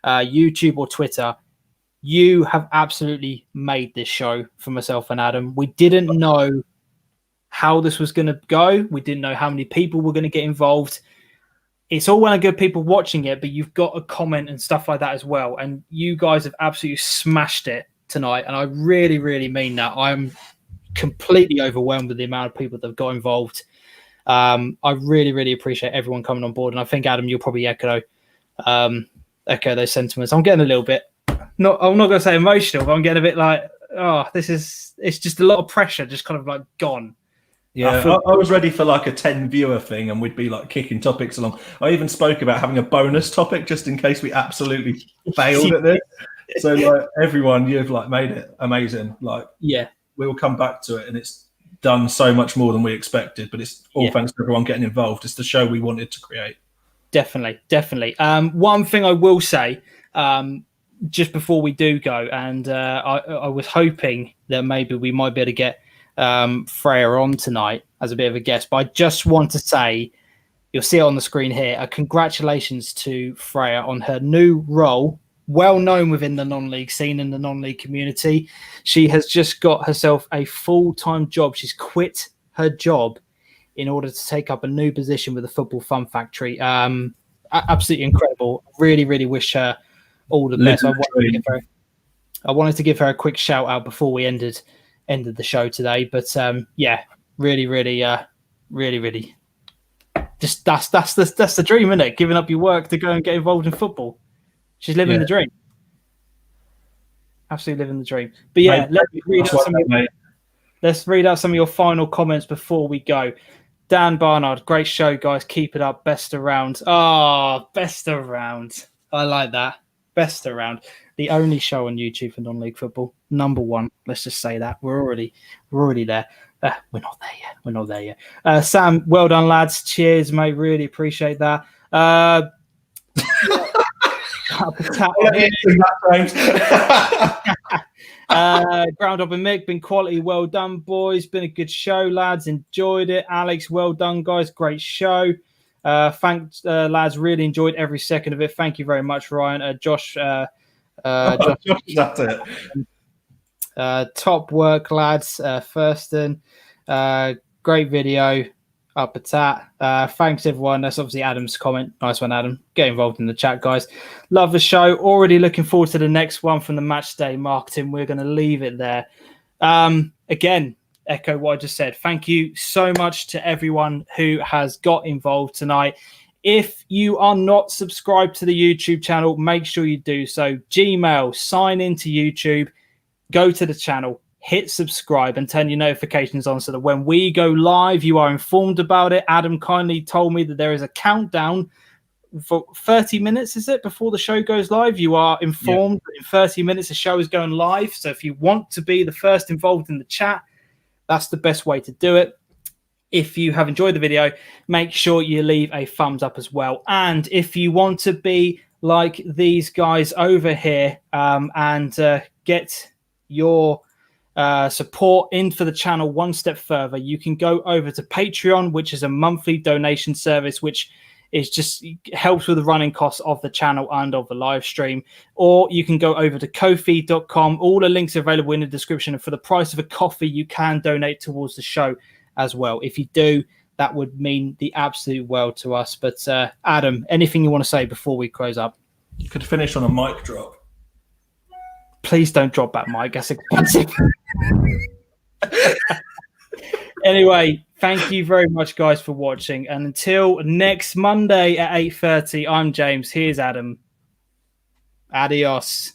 YouTube, or Twitter, you have absolutely made this show for myself and Adam. We didn't know how this was going to go. We didn't know how many people were going to get involved. It's all well and good people watching it, but you've got a comment and stuff like that as well. And you guys have absolutely smashed it tonight. And I really, really mean that. I'm completely overwhelmed with the amount of people that have got involved. I really, really appreciate everyone coming on board. And I think, Adam, you'll probably echo those sentiments. I'm getting a little bit, I'm not going to say emotional, but I'm getting a bit like, it's just a lot of pressure just kind of like gone. Yeah, I was ready for like a 10 viewer thing and we'd be like kicking topics along. I even spoke about having a bonus topic just in case we absolutely failed at this. So like everyone, you've like made it amazing. Like, yeah, we will come back to it and it's done so much more than we expected, but it's all thanks to everyone getting involved. It's the show we wanted to create. Definitely. One thing I will say, just before we do go, and I was hoping that maybe we might be able to get Freya on tonight as a bit of a guest, but I just want to say, you'll see it on the screen here, congratulations to Freya on her new role, well known within the non-league scene and the non-league community. She has just got herself a full-time job. She's quit her job in order to take up a new position with the Football Fun Factory. Absolutely incredible. Really, really wish her all the best. I wanted to give her a quick shout out before we ended the show today, but really just that's the dream, isn't it? Giving up your work to go and get involved in football. She's living the dream. Absolutely living the dream. But yeah, let's read out some of your final comments before we go. Dan Barnard, great show, guys. Keep it up. Best around. Best around. I like that. Best around. The only show on YouTube for non-league football. Number one. Let's just say that. We're already there. We're not there yet. Sam, well done, lads. Cheers, mate. Really appreciate that. Ground up and Mick, been quality, well done, boys. Been a good show, lads. Enjoyed it. Alex, well done, guys. Great show. Thanks, lads. Really enjoyed every second of it. Thank you very much, Ryan. Josh, that's it. Top work, lads. Thurston, great video. Up at that. Thanks, everyone. That's obviously Adam's comment. Nice one, Adam. Get involved in the chat, guys. Love the show. Already looking forward to the next one from the Match Day Marketing. We're going to leave it there. Again, echo what I just said. Thank you so much to everyone who has got involved tonight. If you are not subscribed to the YouTube channel, make sure you do so. Gmail, sign into YouTube, go to the channel, hit subscribe and turn your notifications on so that when we go live, you are informed about it. Adam kindly told me that there is a countdown for 30 minutes, is it, before the show goes live? You are informed that in 30 minutes the show is going live. So if you want to be the first involved in the chat, that's the best way to do it. If you have enjoyed the video, make sure you leave a thumbs up as well. And if you want to be like these guys over here and get your support in for the channel one step further, you can go over to Patreon, which is a monthly donation service, which is just helps with the running costs of the channel and of the live stream. Or you can go over to Ko-fi.com. All the links are available in the description. And for the price of a coffee, you can donate towards the show as well. If you do, that would mean the absolute world to us. But Adam, anything you want to say before we close up? You could finish on a mic drop. Please don't drop that mic. That's expensive. Anyway, thank you very much, guys, for watching. And until next Monday at 8:30, I'm James. Here's Adam. Adios.